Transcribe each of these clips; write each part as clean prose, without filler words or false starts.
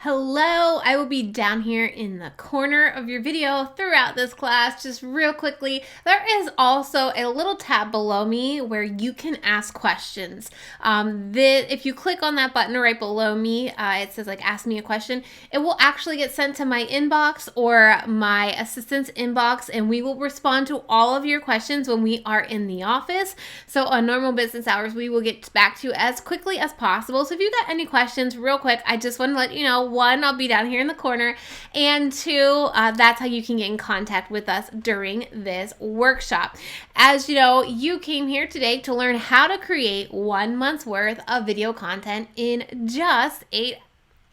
Hello, I will be down here in the corner of your video throughout this class. Just real quickly, there is also a little tab below me where you can ask questions. If you click on that button right below me, it says like ask me a question. It will actually get sent to my inbox or my assistant's inbox, and we will respond to all of your questions when we are in the office. So on normal business hours, we will get back to you as quickly as possible. So if you got any questions real quick, I just want to let you know, one, I'll be down here in the corner, and two, that's how you can get in contact with us during this workshop. As you know, you came here today to learn how to create 1 month's worth of video content in just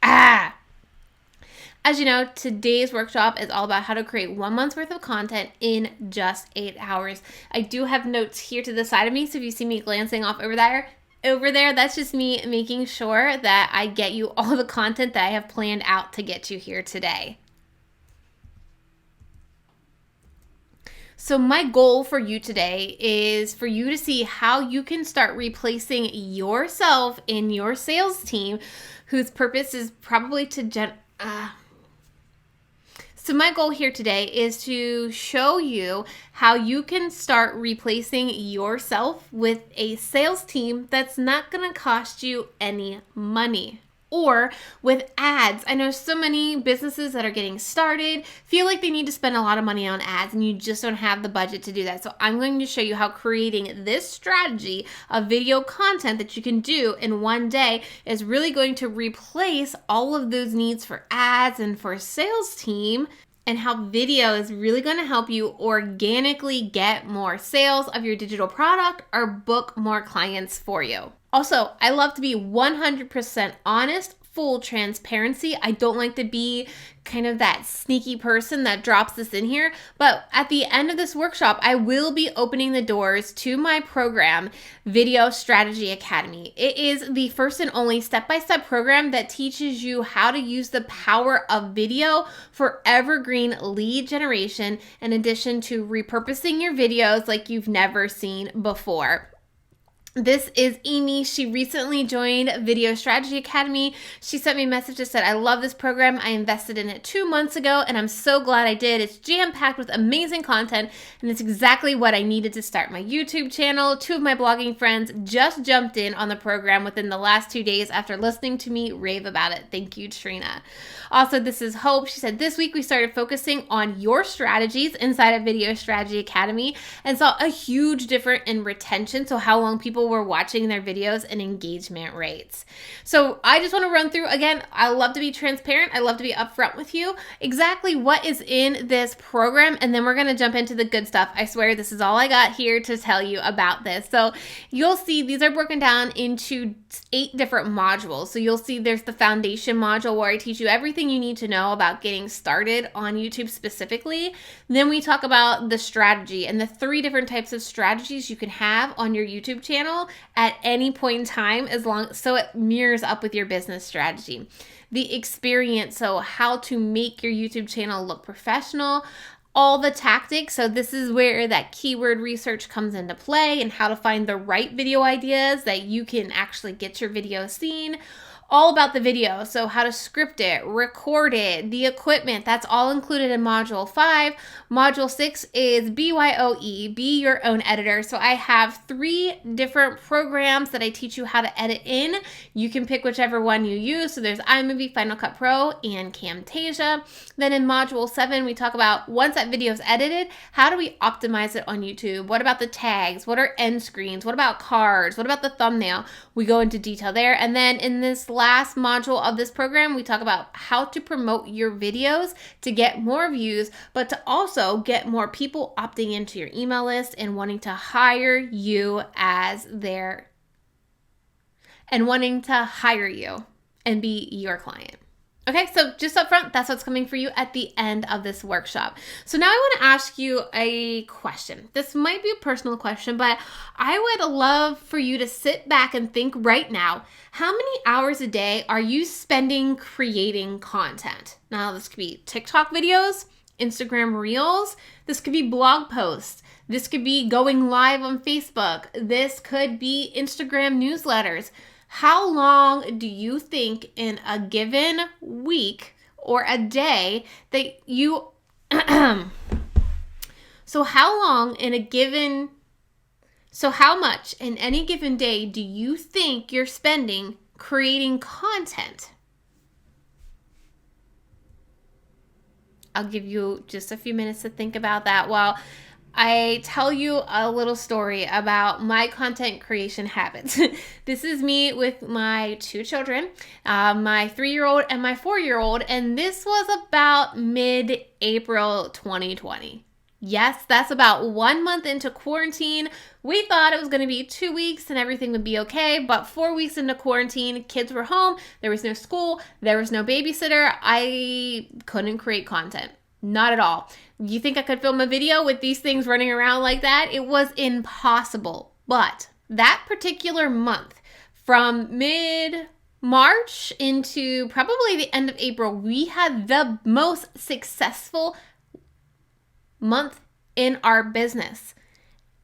As you know, today's workshop is all about how to create 1 month's worth of content in just 8 hours. I do have notes here to the side of me, so if you see me glancing off over there, that's just me making sure that I get you all the content that I have planned out to get you here today. So my goal for you today is for you to see how you can start replacing yourself in your sales team, whose purpose is probably to So my goal here today is to show you how you can start replacing yourself with a sales team that's not going to cost you any money. Or with ads. I know so many businesses that are getting started feel like they need to spend a lot of money on ads, and you just don't have the budget to do that. So I'm going to show you how creating this strategy of video content that you can do in one day is really going to replace all of those needs for ads and for a sales team, and how video is really going to help you organically get more sales of your digital product or book more clients for you. Also, I love to be 100% honest, full transparency. I don't like to be kind of that sneaky person that drops this in here, but at the end of this workshop, I will be opening the doors to my program, Video Strategy Academy. It is the first and only step-by-step program that teaches you how to use the power of video for evergreen lead generation, in addition to repurposing your videos like you've never seen before. This is Amy. She recently joined Video Strategy Academy. She sent me a message that said, I love this program. I invested in it 2 months ago, and I'm so glad I did. It's jam-packed with amazing content, and it's exactly what I needed to start my YouTube channel. 2 of my blogging friends just jumped in on the program within the last 2 days after listening to me rave about it. Thank you, Trena. Also, this is Hope. She said, this week we started focusing on your strategies inside of Video Strategy Academy and saw a huge difference in retention, so how long people were watching their videos, and engagement rates. So I just want to run through, again, I love to be transparent. I love to be upfront with you exactly what is in this program, and then we're going to jump into the good stuff. I swear this is all I got here to tell you about this. So you'll see these are broken down into 8 different modules. So you'll see there's the foundation module where I teach you everything you need to know about getting started on YouTube specifically. Then we talk about the strategy and the 3 different types of strategies you can have on your YouTube channel at any point in time, so it mirrors up with your business strategy. The experience, so how to make your YouTube channel look professional. All the tactics, so this is where that keyword research comes into play, and how to find the right video ideas that you can actually get your video seen. All about the video, so how to script it, record it, the equipment, that's all included in Module 5. Module 6 is BYOE, be your own editor. So I have 3 different programs that I teach you how to edit in. You can pick whichever one you use. So there's iMovie, Final Cut Pro, and Camtasia. Then in Module 7, we talk about once that video is edited, how do we optimize it on YouTube? What about the tags? What are end screens? What about cards? What about the thumbnail? We go into detail there. And then in this last module of this program, we talk about how to promote your videos to get more views, but to also get more people opting into your email list and wanting to hire you and be your client. Okay, so just up front, that's what's coming for you at the end of this workshop. So now I want to ask you a question. This might be a personal question, but I would love for you to sit back and think right now, how many hours a day are you spending creating content? Now, this could be TikTok videos, Instagram Reels, this could be blog posts, this could be going live on Facebook, this could be Instagram newsletters. How long do you think in a given week or a day that you so how much in any given day do you think you're spending creating content? I'll give you just a few minutes to think about that while I tell you a little story about my content creation habits. This is me with my 2 children, my 3-year-old and my 4-year-old, and this was about mid-April 2020. Yes, that's about 1 month into quarantine. We thought it was going to be 2 weeks and everything would be okay, but 4 weeks into quarantine, kids were home, there was no school, there was no babysitter. I couldn't create content. Not at all. You think I could film a video with these things running around like that? It was impossible. But that particular month, from mid-March into probably the end of April, we had the most successful month in our business.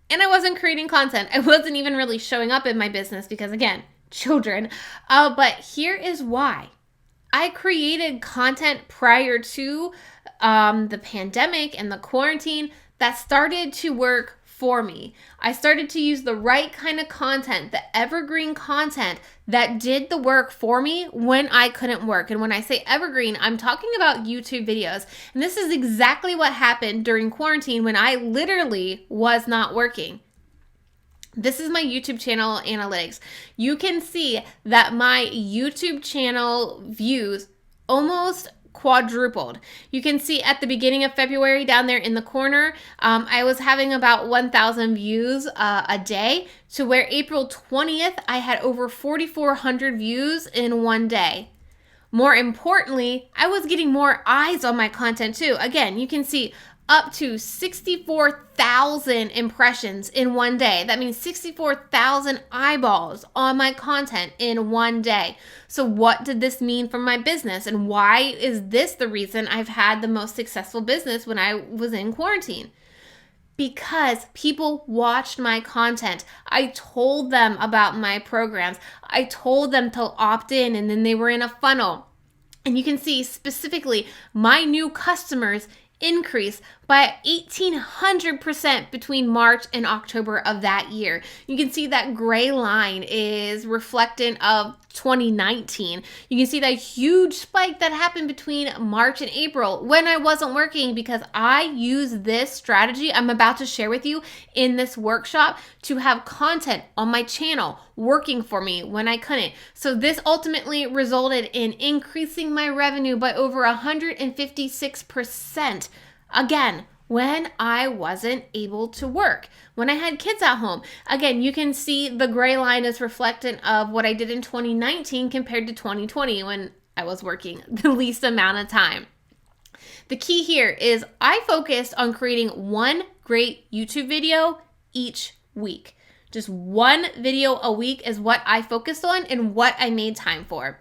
And I wasn't creating content. I wasn't even really showing up in my business because, again, children. But here is why. I created content prior to the pandemic and the quarantine that started to work for me. I started to use the right kind of content, the evergreen content that did the work for me when I couldn't work. And when I say evergreen, I'm talking about YouTube videos. And this is exactly what happened during quarantine when I literally was not working. This is my YouTube channel analytics. You can see that my YouTube channel views almost quadrupled. You can see at the beginning of February down there in the corner, I was having about 1,000 views a day, to where April 20th, I had over 4,400 views in one day. More importantly, I was getting more eyes on my content too. Again, you can see up to 64,000 impressions in one day. That means 64,000 eyeballs on my content in one day. So what did this mean for my business? And why is this the reason I've had the most successful business when I was in quarantine? Because people watched my content. I told them about my programs. I told them to opt in, and then they were in a funnel. And you can see specifically my new customers increase by 1,800% between March and October of that year. You can see that gray line is reflectant of 2019. You can see that huge spike that happened between March and April when I wasn't working, because I use this strategy I'm about to share with you in this workshop to have content on my channel working for me when I couldn't. So this ultimately resulted in increasing my revenue by over 156%. Again, when I wasn't able to work, when I had kids at home. Again, you can see the gray line is reflectant of what I did in 2019 compared to 2020 when I was working the least amount of time. The key here is I focused on creating one great YouTube video each week. Just one video a week is what I focused on and what I made time for.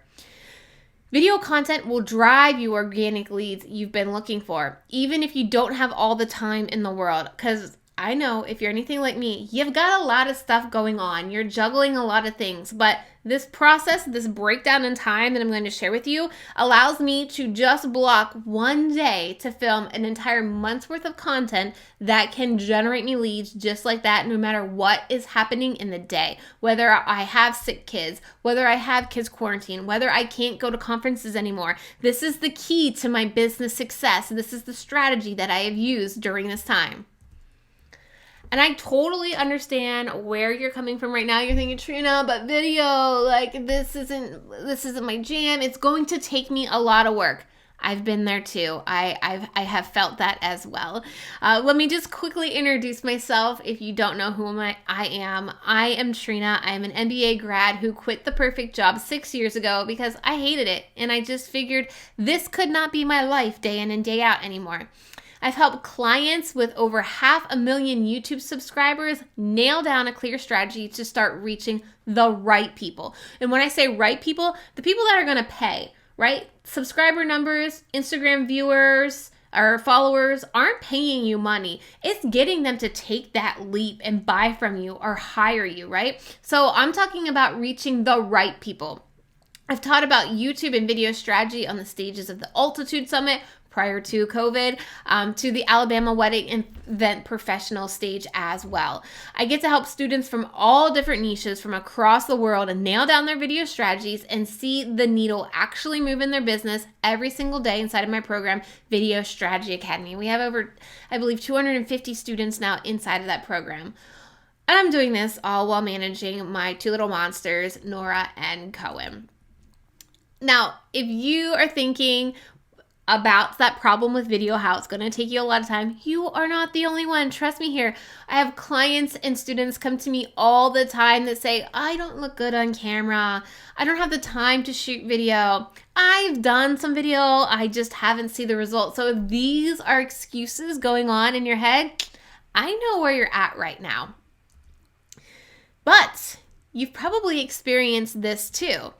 Video content will drive you organic leads you've been looking for, even if you don't have all the time in the world. Because I know if you're anything like me, you've got a lot of stuff going on. You're juggling a lot of things. But this process, this breakdown in time that I'm going to share with you, allows me to just block one day to film an entire month's worth of content that can generate me leads just like that, no matter what is happening in the day. Whether I have sick kids, whether I have kids quarantine, whether I can't go to conferences anymore. This is the key to my business success. This is the strategy that I have used during this time. And I totally understand where you're coming from right now. You're thinking, Trena, but video, like this isn't my jam. It's going to take me a lot of work. I've been there too. I have felt that as well. Let me just quickly introduce myself if you don't know who I am. I am Trena. I am an MBA grad who quit the perfect job 6 years ago because I hated it. And I just figured this could not be my life day in and day out anymore. I've helped clients with over 500,000 YouTube subscribers nail down a clear strategy to start reaching the right people. And when I say right people, the people that are going to pay, right? Subscriber numbers, Instagram viewers, or followers aren't paying you money. It's getting them to take that leap and buy from you or hire you, right? So I'm talking about reaching the right people. I've taught about YouTube and video strategy on the stages of the Altitude Summit prior to COVID, to the Alabama Wedding Event Professional stage as well. I get to help students from all different niches from across the world and nail down their video strategies and see the needle actually move in their business every single day inside of my program, Video Strategy Academy. We have over, I believe, 250 students now inside of that program. And I'm doing this all while managing my two little monsters, Nora and Cohen. Now, if you are thinking about that problem with video, how it's going to take you a lot of time, you are not the only one. Trust me here. I have clients and students come to me all the time that say, I don't look good on camera. I don't have the time to shoot video. I've done some video. I just haven't seen the results. So if these are excuses going on in your head, I know where you're at right now. But you've probably experienced this too.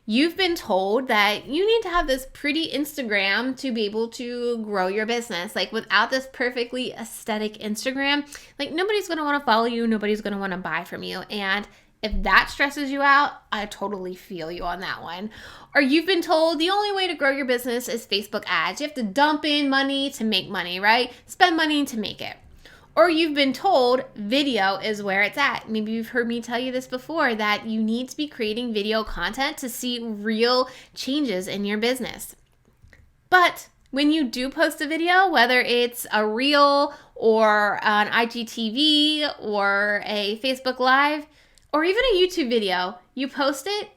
You've been told that you need to have this pretty Instagram to be able to grow your business. Like without this perfectly aesthetic Instagram, like nobody's going to want to follow you. Nobody's going to want to buy from you. And if that stresses you out, I totally feel you on that one. Or you've been told the only way to grow your business is Facebook ads. You have to dump in money to make money, right? Spend money to make it. Or you've been told video is where it's at. Maybe you've heard me tell you this before, that you need to be creating video content to see real changes in your business. But when you do post a video, whether it's a reel or an IGTV or a Facebook Live or even a YouTube video, you post it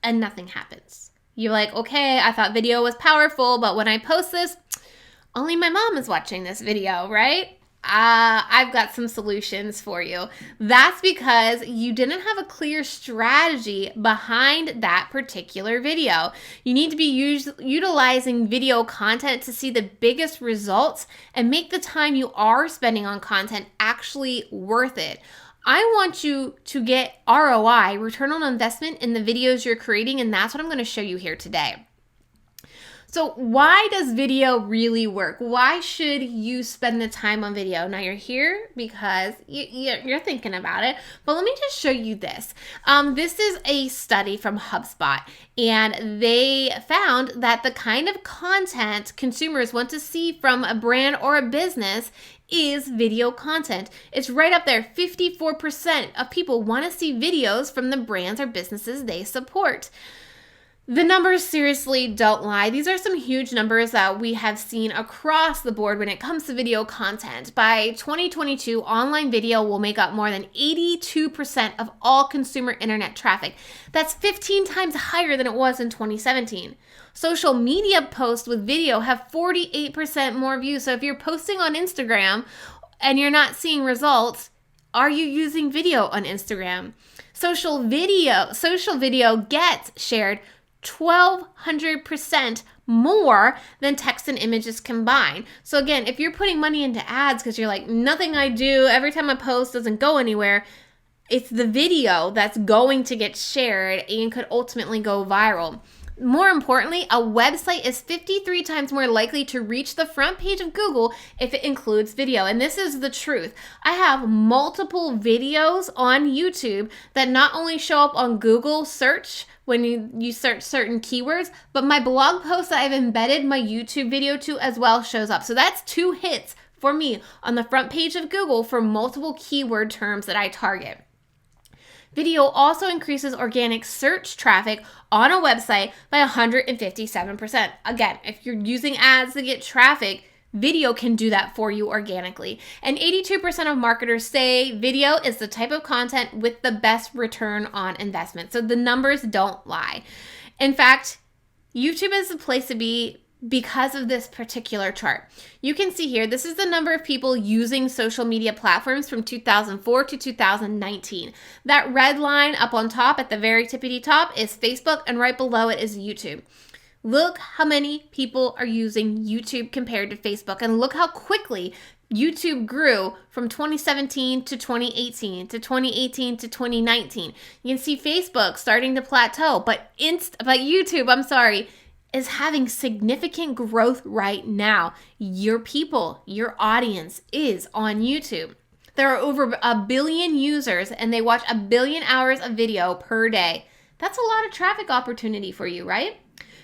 and nothing happens. You're like, okay, I thought video was powerful, but when I post this, only my mom is watching this video, right? I've got some solutions for you. That's because you didn't have a clear strategy behind that particular video. You need to be utilizing video content to see the biggest results and make the time you are spending on content actually worth it. I want you to get ROI, return on investment, in the videos you're creating, and that's what I'm going to show you here today. So why does video really work? Why should you spend the time on video? Now you're here because you're thinking about it, but let me just show you this. This is a study from HubSpot, and they found that the kind of content consumers want to see from a brand or a business is video content. It's right up there. 54% of people want to see videos from the brands or businesses they support. The numbers seriously don't lie. These are some huge numbers that we have seen across the board when it comes to video content. By 2022, online video will make up more than 82% of all consumer internet traffic. That's 15 times higher than it was in 2017. Social media posts with video have 48% more views. So if you're posting on Instagram and you're not seeing results, are you using video on Instagram? Social video gets shared 1,200% more than text and images combined. So again, if you're putting money into ads because you're like, nothing I do, every time I post doesn't go anywhere, it's the video that's going to get shared and could ultimately go viral. More importantly, a website is 53 times more likely to reach the front page of Google if it includes video. And this is the truth. I have multiple videos on YouTube that not only show up on Google search when you search certain keywords, but my blog post that I've embedded my YouTube video to as well shows up. So that's 2 hits for me on the front page of Google for multiple keyword terms that I target. Video also increases organic search traffic on a website by 157%. Again, if you're using ads to get traffic, video can do that for you organically. And 82% of marketers say video is the type of content with the best return on investment. So the numbers don't lie. In fact, YouTube is the place to be because of this particular chart. You can see here, this is the number of people using social media platforms from 2004 to 2019. That red line up on top at the very tippity top is Facebook, and right below it is YouTube. Look how many people are using YouTube compared to Facebook, and look how quickly YouTube grew from 2017 to 2018 to 2018 to 2019. You can see Facebook starting to plateau, but YouTube, is having significant growth right now. Your people, your audience is on YouTube. There are over 1 billion users and they watch 1 billion hours of video per day. That's a lot of traffic opportunity for you, right?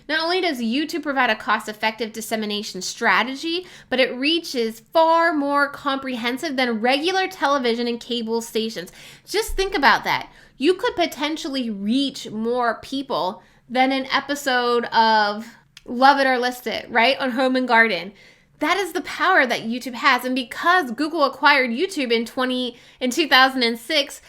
Not only does YouTube provide a cost-effective dissemination strategy, but it reaches far more comprehensive than regular television and cable stations. Just think about that. You could potentially reach more people than an episode of Love It or List It, right? On Home and Garden. That is the power that YouTube has. And because Google acquired YouTube in 2006,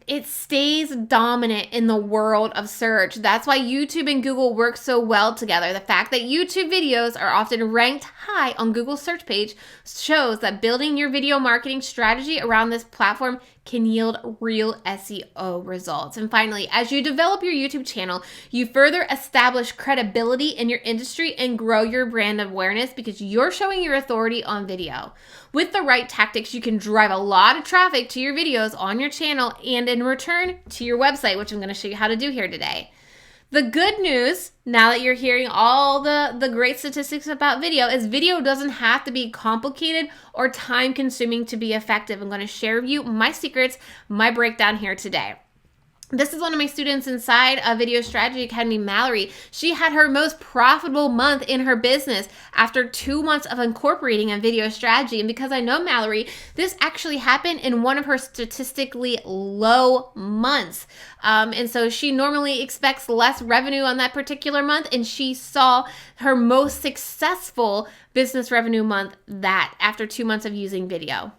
it stays dominant in the world of search. That's why YouTube and Google work so well together. The fact that YouTube videos are often ranked high on Google's search page shows that building your video marketing strategy around this platform can yield real SEO results. And finally, as you develop your YouTube channel, you further establish credibility in your industry and grow your brand awareness because you're showing your authority on video. With the right tactics, you can drive a lot of traffic to your videos on your channel and in return to your website, which I'm going to show you how to do here today. The good news, now that you're hearing all the great statistics about video, is video doesn't have to be complicated or time-consuming to be effective. I'm going to share with you my secrets, my breakdown here today. This is one of my students inside a Video Strategy Academy, Mallory. She had her most profitable month in her business after 2 months of incorporating a video strategy. And because I know Mallory, this actually happened in one of her statistically low months. And so she normally expects less revenue on that particular month. And she saw her most successful business revenue month after 2 months of using video.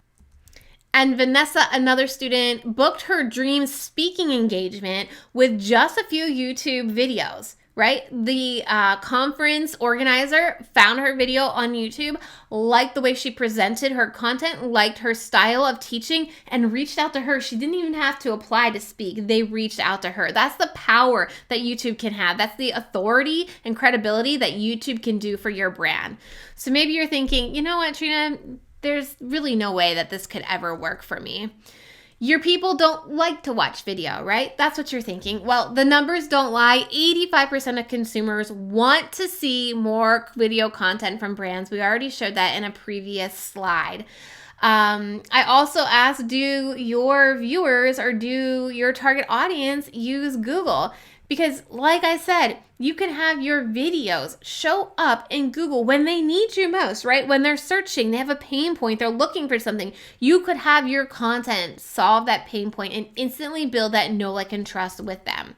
And Vanessa, another student, booked her dream speaking engagement with just a few YouTube videos, right? The conference organizer found her video on YouTube, liked the way she presented her content, liked her style of teaching, and reached out to her. She didn't even have to apply to speak. They reached out to her. That's the power that YouTube can have. That's the authority and credibility that YouTube can do for your brand. So maybe you're thinking, you know what, Trina? There's really no way that this could ever work for me. Your people don't like to watch video, right? That's what you're thinking. Well, the numbers don't lie. 85% of consumers want to see more video content from brands. We already showed that in a previous slide. I also asked, do your viewers or do your target audience use Google? Because like I said, you can have your videos show up in Google when they need you most, right? When they're searching, they have a pain point, they're looking for something. You could have your content solve that pain point and instantly build that know, like, and trust with them.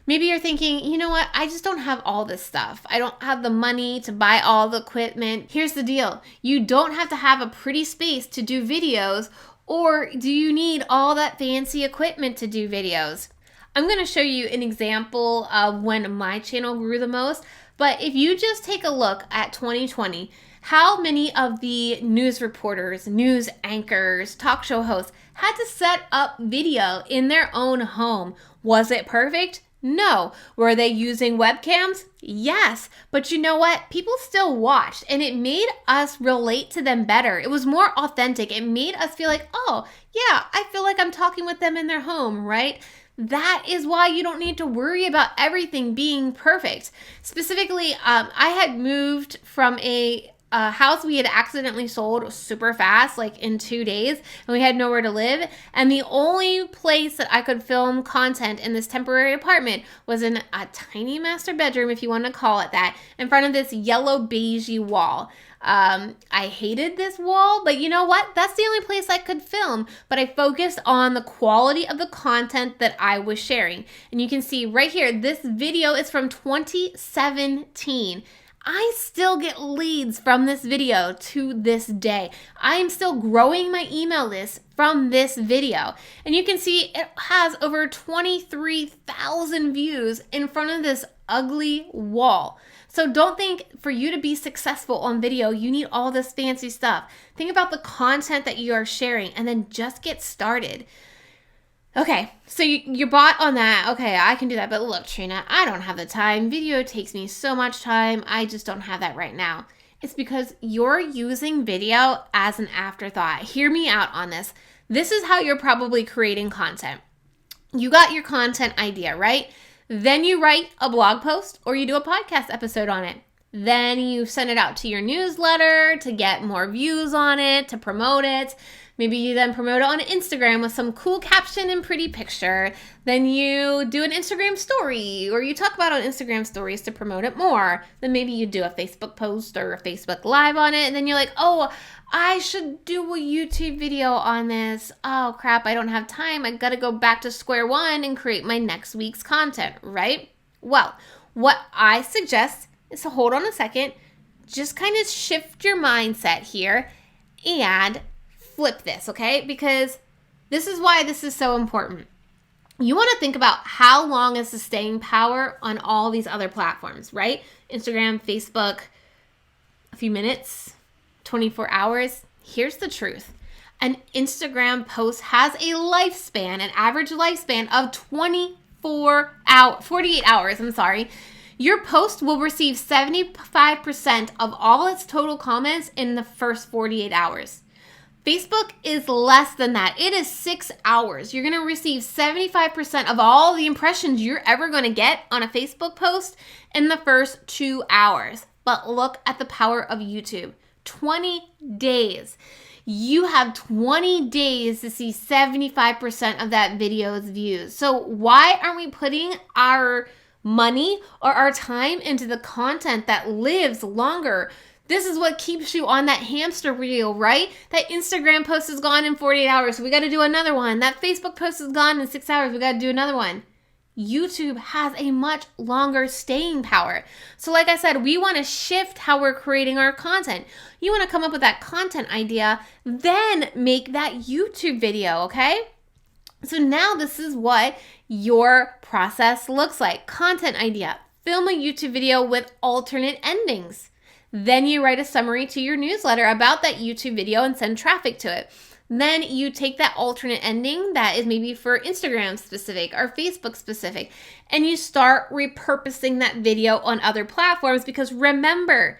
Maybe you're thinking, you know what? I just don't have all this stuff. I don't have the money to buy all the equipment. Here's the deal. You don't have to have a pretty space to do videos, or do you need all that fancy equipment to do videos? I'm going to show you an example of when my channel grew the most, but if you just take a look at 2020, how many of the news reporters, news anchors, talk show hosts had to set up video in their own home? Was it perfect? No. Were they using webcams? Yes. But you know what? People still watched, and it made us relate to them better. It was more authentic. It made us feel like, oh, yeah, I feel like I'm talking with them in their home, right? That is why you don't need to worry about everything being perfect. Specifically, I had moved from a house we had accidentally sold super fast, like in 2 days, and we had nowhere to live. And the only place that I could film content in this temporary apartment was in a tiny master bedroom, if you want to call it that, in front of this yellow beigey wall. I hated this wall, but you know what? That's the only place I could film, but I focused on the quality of the content that I was sharing. And you can see right here, this video is from 2017. I still get leads from this video to this day. I am still growing my email list from this video. And you can see it has over 23,000 views in front of this ugly wall. So don't think for you to be successful on video, you need all this fancy stuff. Think about the content that you are sharing and then just get started. Okay, so you're bought on that. Okay, I can do that. But look, Trina, I don't have the time. Video takes me so much time. I just don't have that right now. It's because you're using video as an afterthought. Hear me out on this. This is how you're probably creating content. You got your content idea, right? Then you write a blog post or you do a podcast episode on it. Then you send it out to your newsletter to get more views on it, to promote it. Maybe you then promote it on Instagram with some cool caption and pretty picture. Then you do an Instagram story, or you talk about it on Instagram stories to promote it more. Then maybe you do a Facebook post or a Facebook Live on it. And then you're like, oh, I should do a YouTube video on this. Oh crap, I don't have time. I gotta go back to square one and create my next week's content, right? Well, what I suggest is to hold on a second, just kind of shift your mindset here and flip this, okay? Because this is why this is so important. You want to think about how long is the staying power on all these other platforms, right? Instagram, Facebook, a few minutes, 24 hours. Here's the truth. An Instagram post has a lifespan, an average lifespan of 48 hours, Your post will receive 75% of all its total comments in the first 48 hours. Facebook is less than that. It is 6 hours. You're going to receive 75% of all the impressions you're ever going to get on a Facebook post in the first 2 hours. But look at the power of YouTube. 20 days. You have 20 days to see 75% of that video's views. So why aren't we putting our money or our time into the content that lives longer? This is what keeps you on that hamster wheel, right? That Instagram post is gone in 48 hours, so we got to do another one. That Facebook post is gone in 6 hours, we got to do another one. YouTube has a much longer staying power. So like I said, we want to shift how we're creating our content. You want to come up with that content idea, then make that YouTube video, okay? So now this is what your process looks like. Content idea, film a YouTube video with alternate endings. Then you write a summary to your newsletter about that YouTube video and send traffic to it. Then you take that alternate ending that is maybe for Instagram specific or Facebook specific, and you start repurposing that video on other platforms, because remember,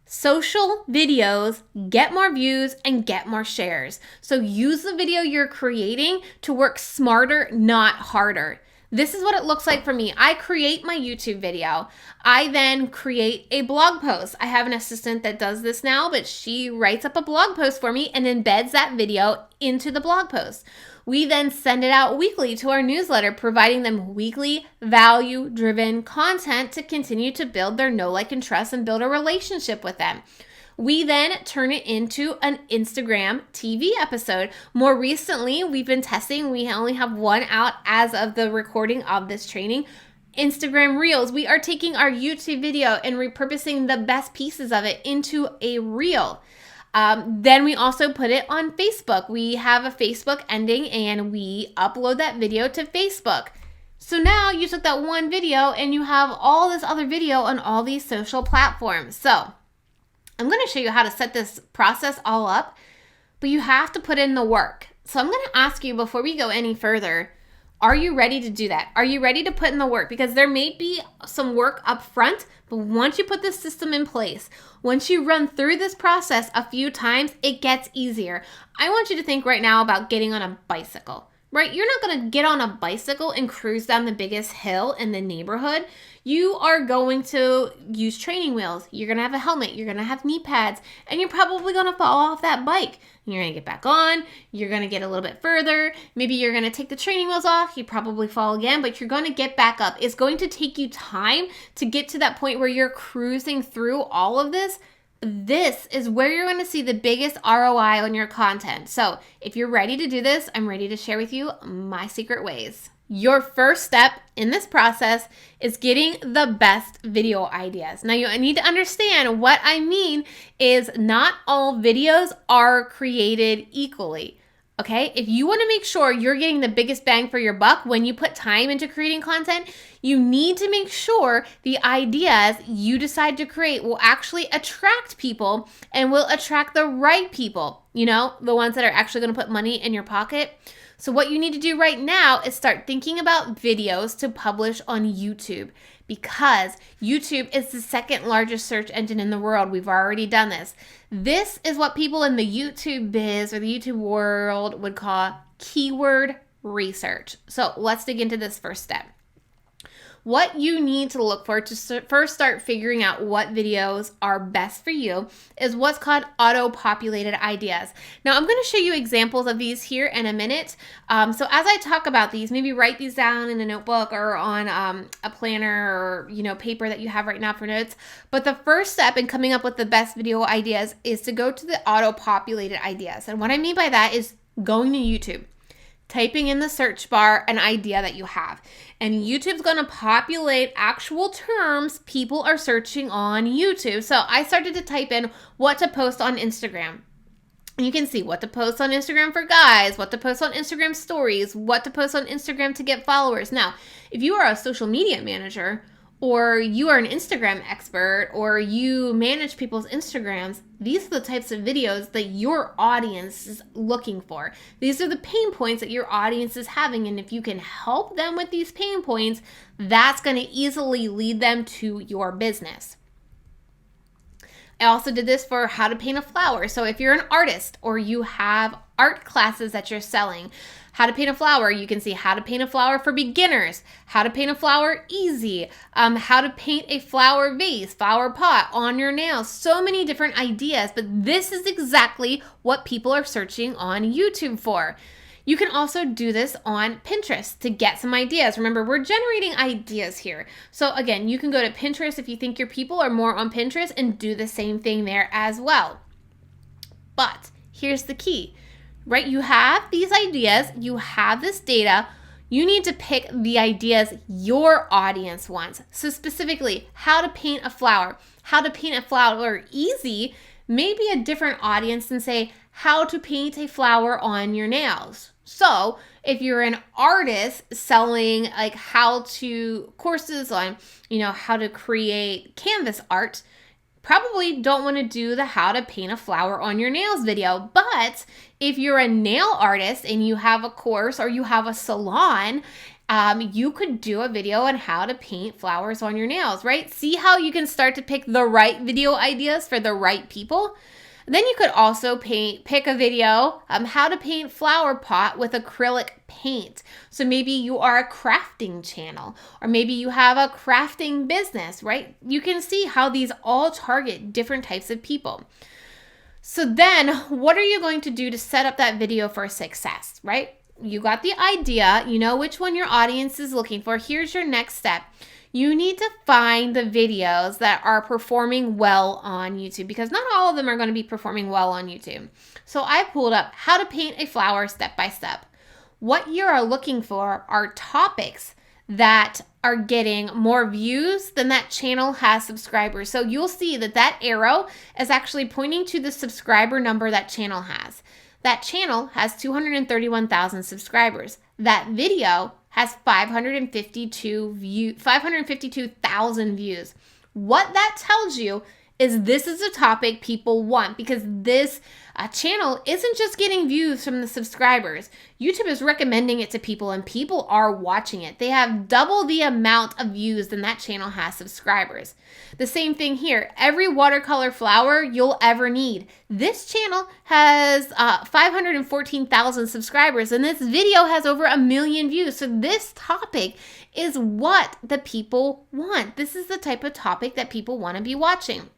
social videos get more views and get more shares. So use the video you're creating to work smarter, not harder. This is what it looks like for me. I create my YouTube video. I then create a blog post. I have an assistant that does this now, but she writes up a blog post for me and embeds that video into the blog post. We then send it out weekly to our newsletter, providing them weekly value-driven content to continue to build their know, like, and trust and build a relationship with them. We then turn it into an Instagram TV episode. More recently, we've been testing. We only have one out as of the recording of this training. Instagram Reels. We are taking our YouTube video and repurposing the best pieces of it into a reel. Then we also put it on Facebook. We have a Facebook ending and we upload that video to Facebook. So now you took that one video and you have all this other video on all these social platforms. So I'm going to show you how to set this process all up, but you have to put in the work. So I'm going to ask you before we go any further, are you ready to do that? Are you ready to put in the work? Because there may be some work up front, but once you put this system in place, once you run through this process a few times, it gets easier. I want you to think right now about getting on a bicycle, right? You're not going to get on a bicycle and cruise down the biggest hill in the neighborhood. You are going to use training wheels. You're going to have a helmet. You're going to have knee pads, and you're probably going to fall off that bike. You're going to get back on. You're going to get a little bit further. Maybe you're going to take the training wheels off. You probably fall again, but you're going to get back up. It's going to take you time to get to that point where you're cruising through all of this. This is where you're going to see the biggest ROI on your content. So if you're ready to do this, I'm ready to share with you my secret ways. Your first step in this process is getting the best video ideas. Now, you need to understand what I mean is not all videos are created equally. Okay, if you want to make sure you're getting the biggest bang for your buck when you put time into creating content, you need to make sure the ideas you decide to create will actually attract people and will attract the right people, you know, the ones that are actually going to put money in your pocket. So what you need to do right now is start thinking about videos to publish on YouTube, because YouTube is the second largest search engine in the world. We've already done this. This is what people in the YouTube biz or the YouTube world would call keyword research. So let's dig into this first step. what you need to look for to first start figuring out what videos are best for you is what's called auto-populated ideas. Now, I'm going to show you examples of these here in a minute. So as I talk about these, maybe write these down in a notebook or on a planner or paper that you have right now for notes. But the first step in coming up with the best video ideas is to go to the auto-populated ideas. And what I mean by that is going to YouTube, typing in the search bar an idea that you have, and YouTube's going to populate actual terms people are searching on YouTube. So I started to type in what to post on Instagram. You can see what to post on Instagram for guys, what to post on Instagram stories, what to post on Instagram to get followers. Now, if you are a social media manager, or you are an Instagram expert, or you manage people's Instagrams, these are the types of videos that your audience is looking for. These are the pain points that your audience is having, and if you can help them with these pain points, that's going to easily lead them to your business. I also did this for how to paint a flower. So if you're an artist or you have art classes that you're selling, how to paint a flower, you can see how to paint a flower for beginners, how to paint a flower easy, how to paint a flower vase, flower pot on your nails, so many different ideas, but this is exactly what people are searching on YouTube for. You can also do this on Pinterest to get some ideas. Remember, we're generating ideas here. So again, you can go to Pinterest if you think your people are more on Pinterest and do the same thing there as well. But here's the key, right? You have these ideas, you have this data, you need to pick the ideas your audience wants. So specifically, how to paint a flower. How to paint a flower easy may be a different audience than say, how to paint a flower on your nails. So if you're an artist selling like courses on, how to create canvas art, probably don't want to do the how to paint a flower on your nails video. But if you're a nail artist and you have a course or you have a salon, you could do a video on how to paint flowers on your nails, right? See how you can start to pick the right video ideas for the right people? Then you could also pick a video, how to paint flower pot with acrylic paint. So maybe you are a crafting channel, or maybe you have a crafting business, right? You can see how these all target different types of people. So then what are you going to do to set up that video for success, right? You got the idea, you know which one your audience is looking for. Here's your next step. You need to find the videos that are performing well on YouTube, because not all of them are going to be performing well on YouTube. So I pulled up how to paint a flower step by step. What you are looking for are topics that are getting more views than that channel has subscribers. So you'll see that arrow is actually pointing to the subscriber number that channel has. That channel has 231,000 subscribers. That video has 552,000 views. What that tells you is this is a topic people want, because this channel isn't just getting views from the subscribers. YouTube is recommending it to people, and people are watching it. They have double the amount of views than that channel has subscribers. The same thing here. Every watercolor flower you'll ever need. This channel has 514,000 subscribers, and this video has over 1 million views. So this topic is what the people want. This is the type of topic that people want to be watching.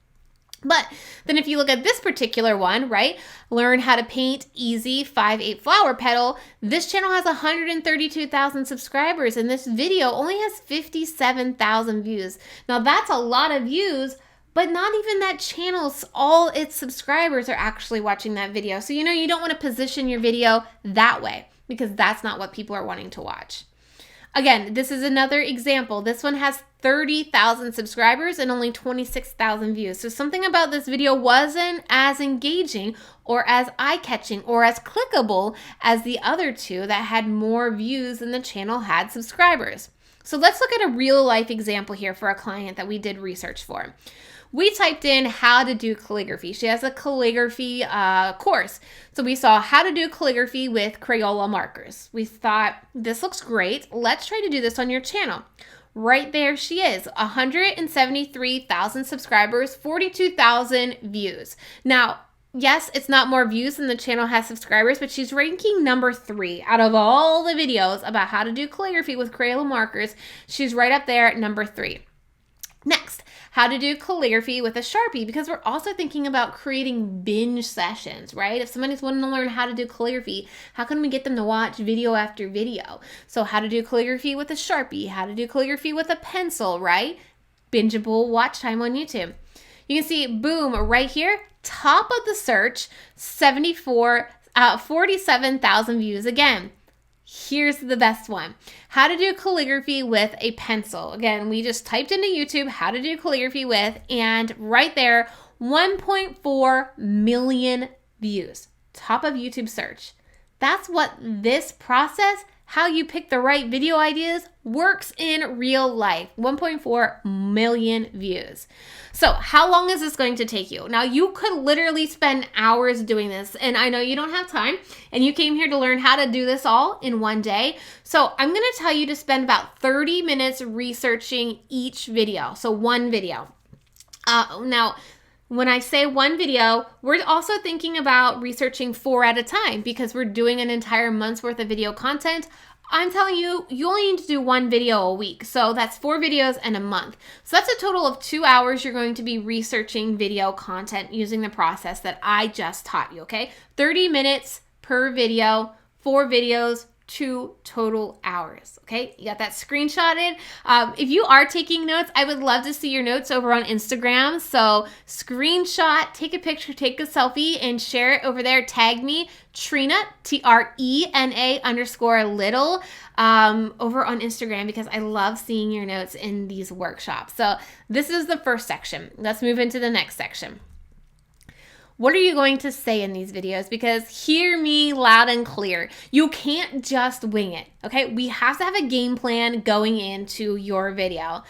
But then if you look at this particular one, right, learn how to paint easy 5/8 flower petal, this channel has 132,000 subscribers, and this video only has 57,000 views. Now that's a lot of views, but not even that channel's all its subscribers are actually watching that video. So you don't want to position your video that way, because that's not what people are wanting to watch. Again, this is another example. This one has 30,000 subscribers and only 26,000 views. So something about this video wasn't as engaging or as eye-catching or as clickable as the other two that had more views than the channel had subscribers. So let's look at a real-life example here for a client that we did research for. We typed in how to do calligraphy. She has a calligraphy course. So we saw how to do calligraphy with Crayola markers. We thought, this looks great. Let's try to do this on your channel. Right there she is, 173,000 subscribers, 42,000 views. Now, yes, it's not more views than the channel has subscribers, but she's ranking number 3 out of all the videos about how to do calligraphy with Crayola markers. She's right up there at number 3. Next, how to do calligraphy with a Sharpie, because we're also thinking about creating binge sessions, right? If somebody's wanting to learn how to do calligraphy, how can we get them to watch video after video? So how to do calligraphy with a Sharpie, how to do calligraphy with a pencil, right? Bingeable watch time on YouTube. You can see, boom, right here, top of the search, 47,000 views again. Here's the best one. How to do calligraphy with a pencil. Again, we just typed into YouTube how to do calligraphy with, and right there, 1.4 million views. Top of YouTube search. That's what this process, how you pick the right video ideas, works in real life. 1.4 million views. So how long is this going to take you? Now, you could literally spend hours doing this, and I know you don't have time, and you came here to learn how to do this all in one day. So I'm going to tell you to spend about 30 minutes researching each video. So one video. Now, when I say one video, we're also thinking about researching 4 at a time because we're doing an entire month's worth of video content. I'm telling you, you only need to do 1 video a week. So that's 4 videos in a month. So that's a total of 2 hours you're going to be researching video content using the process that I just taught you, okay? 30 minutes per video, 4 videos, 2 total hours, okay? You got that screenshotted. If you are taking notes, I would love to see your notes over on Instagram. So screenshot, take a picture, take a selfie, and share it over there. Tag me, Trena, Trena_little, over on Instagram because I love seeing your notes in these workshops. So this is the first section. Let's move into the next section. What are you going to say in these videos? Because hear me loud and clear. You can't just wing it, okay? We have to have a game plan going into your video.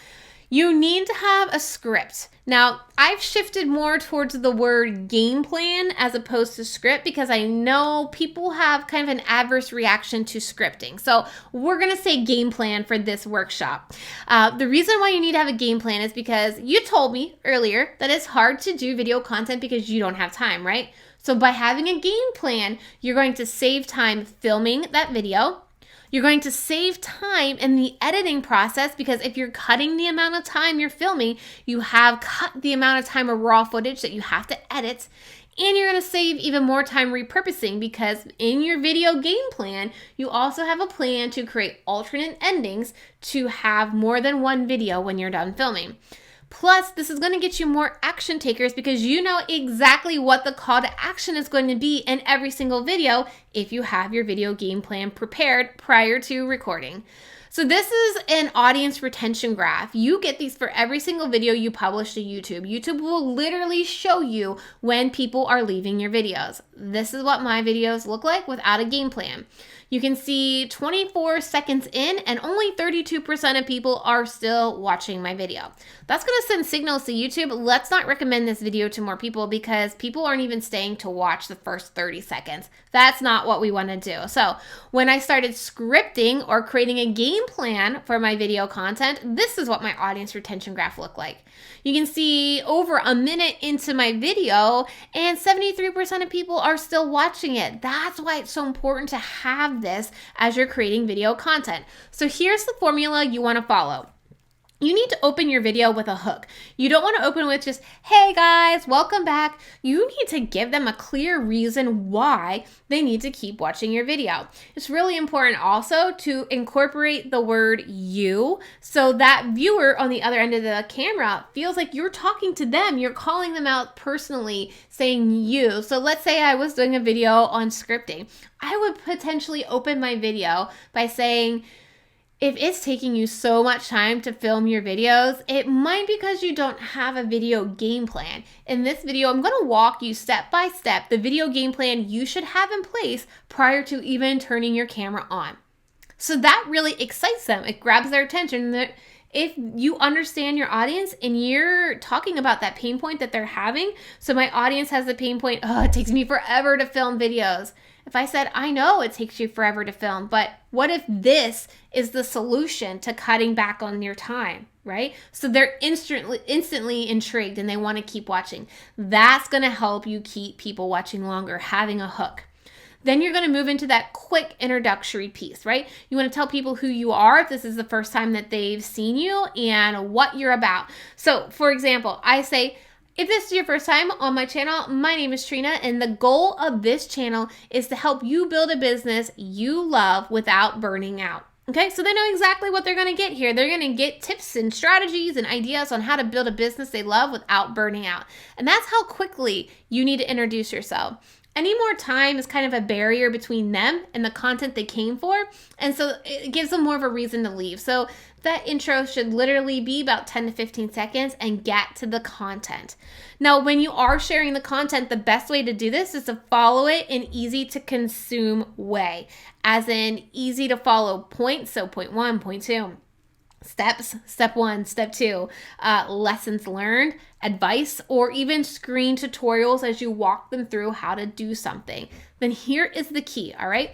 You need to have a script. Now, I've shifted more towards the word game plan as opposed to script because I know people have kind of an adverse reaction to scripting. So we're going to say game plan for this workshop. The reason why you need to have a game plan is because you told me earlier that it's hard to do video content because you don't have time, right? So by having a game plan, you're going to save time filming that video. You're going to save time in the editing process because if you're cutting the amount of time you're filming, you have cut the amount of time of raw footage that you have to edit. And you're going to save even more time repurposing because in your video game plan, you also have a plan to create alternate endings to have more than one video when you're done filming. Plus, this is going to get you more action takers because you know exactly what the call to action is going to be in every single video if you have your video game plan prepared prior to recording. So this is an audience retention graph. You get these for every single video you publish to YouTube. YouTube will literally show you when people are leaving your videos. This is what my videos look like without a game plan. You can see 24 seconds in and only 32% of people are still watching my video. That's going to send signals to YouTube. Let's not recommend this video to more people because people aren't even staying to watch the first 30 seconds. That's not what we want to do. So when I started scripting or creating a game plan for my video content, this is what my audience retention graph looked like. You can see over a minute into my video and 73% of people are still watching it. That's why it's so important to have this as you're creating video content. So here's the formula you want to follow. You need to open your video with a hook. You don't want to open with just, hey guys, welcome back. You need to give them a clear reason why they need to keep watching your video. It's really important also to incorporate the word you so that viewer on the other end of the camera feels like you're talking to them. You're calling them out personally, saying you. So let's say I was doing a video on scripting. I would potentially open my video by saying, if it's taking you so much time to film your videos, it might be because you don't have a video game plan. In this video, I'm going to walk you step by step the video game plan you should have in place prior to even turning your camera on. So that really excites them. It grabs their attention if you understand your audience and you're talking about that pain point that they're having. So my audience has the pain point, oh, it takes me forever to film videos. If I said, I know it takes you forever to film, but what if this is the solution to cutting back on your time, right? So they're instantly intrigued and they want to keep watching. That's going to help you keep people watching longer, having a hook. Then you're going to move into that quick introductory piece, right? You want to tell people who you are if this is the first time that they've seen you and what you're about. So, for example, I say, if this is your first time on my channel, my name is Trena, and the goal of this channel is to help you build a business you love without burning out. Okay, so they know exactly what they're going to get here. They're going to get tips and strategies and ideas on how to build a business they love without burning out. And that's how quickly you need to introduce yourself. Any more time is kind of a barrier between them and the content they came for. And so it gives them more of a reason to leave. So that intro should literally be about 10 to 15 seconds and get to the content. Now, when you are sharing the content, the best way to do this is to follow it in easy to consume way, as in easy to follow points. So point 1, point 2. Steps, step 1, step 2, lessons learned, advice, or even screen tutorials as you walk them through how to do something. Then here is the key, all right?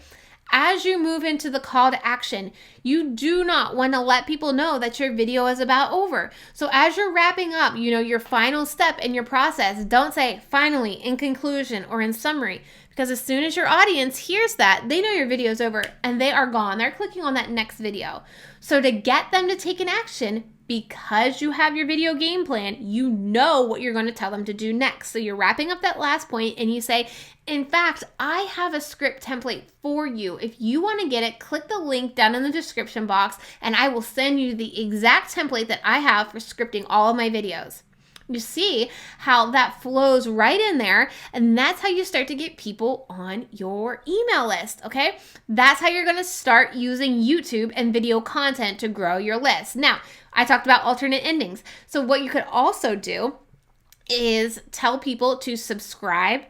As you move into the call to action, you do not want to let people know that your video is about over. So as you're wrapping up, your final step in your process, don't say finally, in conclusion, or in summary. Because as soon as your audience hears that, they know your video is over and they are gone. They're clicking on that next video. So to get them to take an action, because you have your video game plan, you know what you're going to tell them to do next. So you're wrapping up that last point and you say, in fact, I have a script template for you. If you want to get it, click the link down in the description box and I will send you the exact template that I have for scripting all of my videos. You see how that flows right in there, and that's how you start to get people on your email list, okay? That's how you're gonna start using YouTube and video content to grow your list. Now, I talked about alternate endings. So what you could also do is tell people to subscribe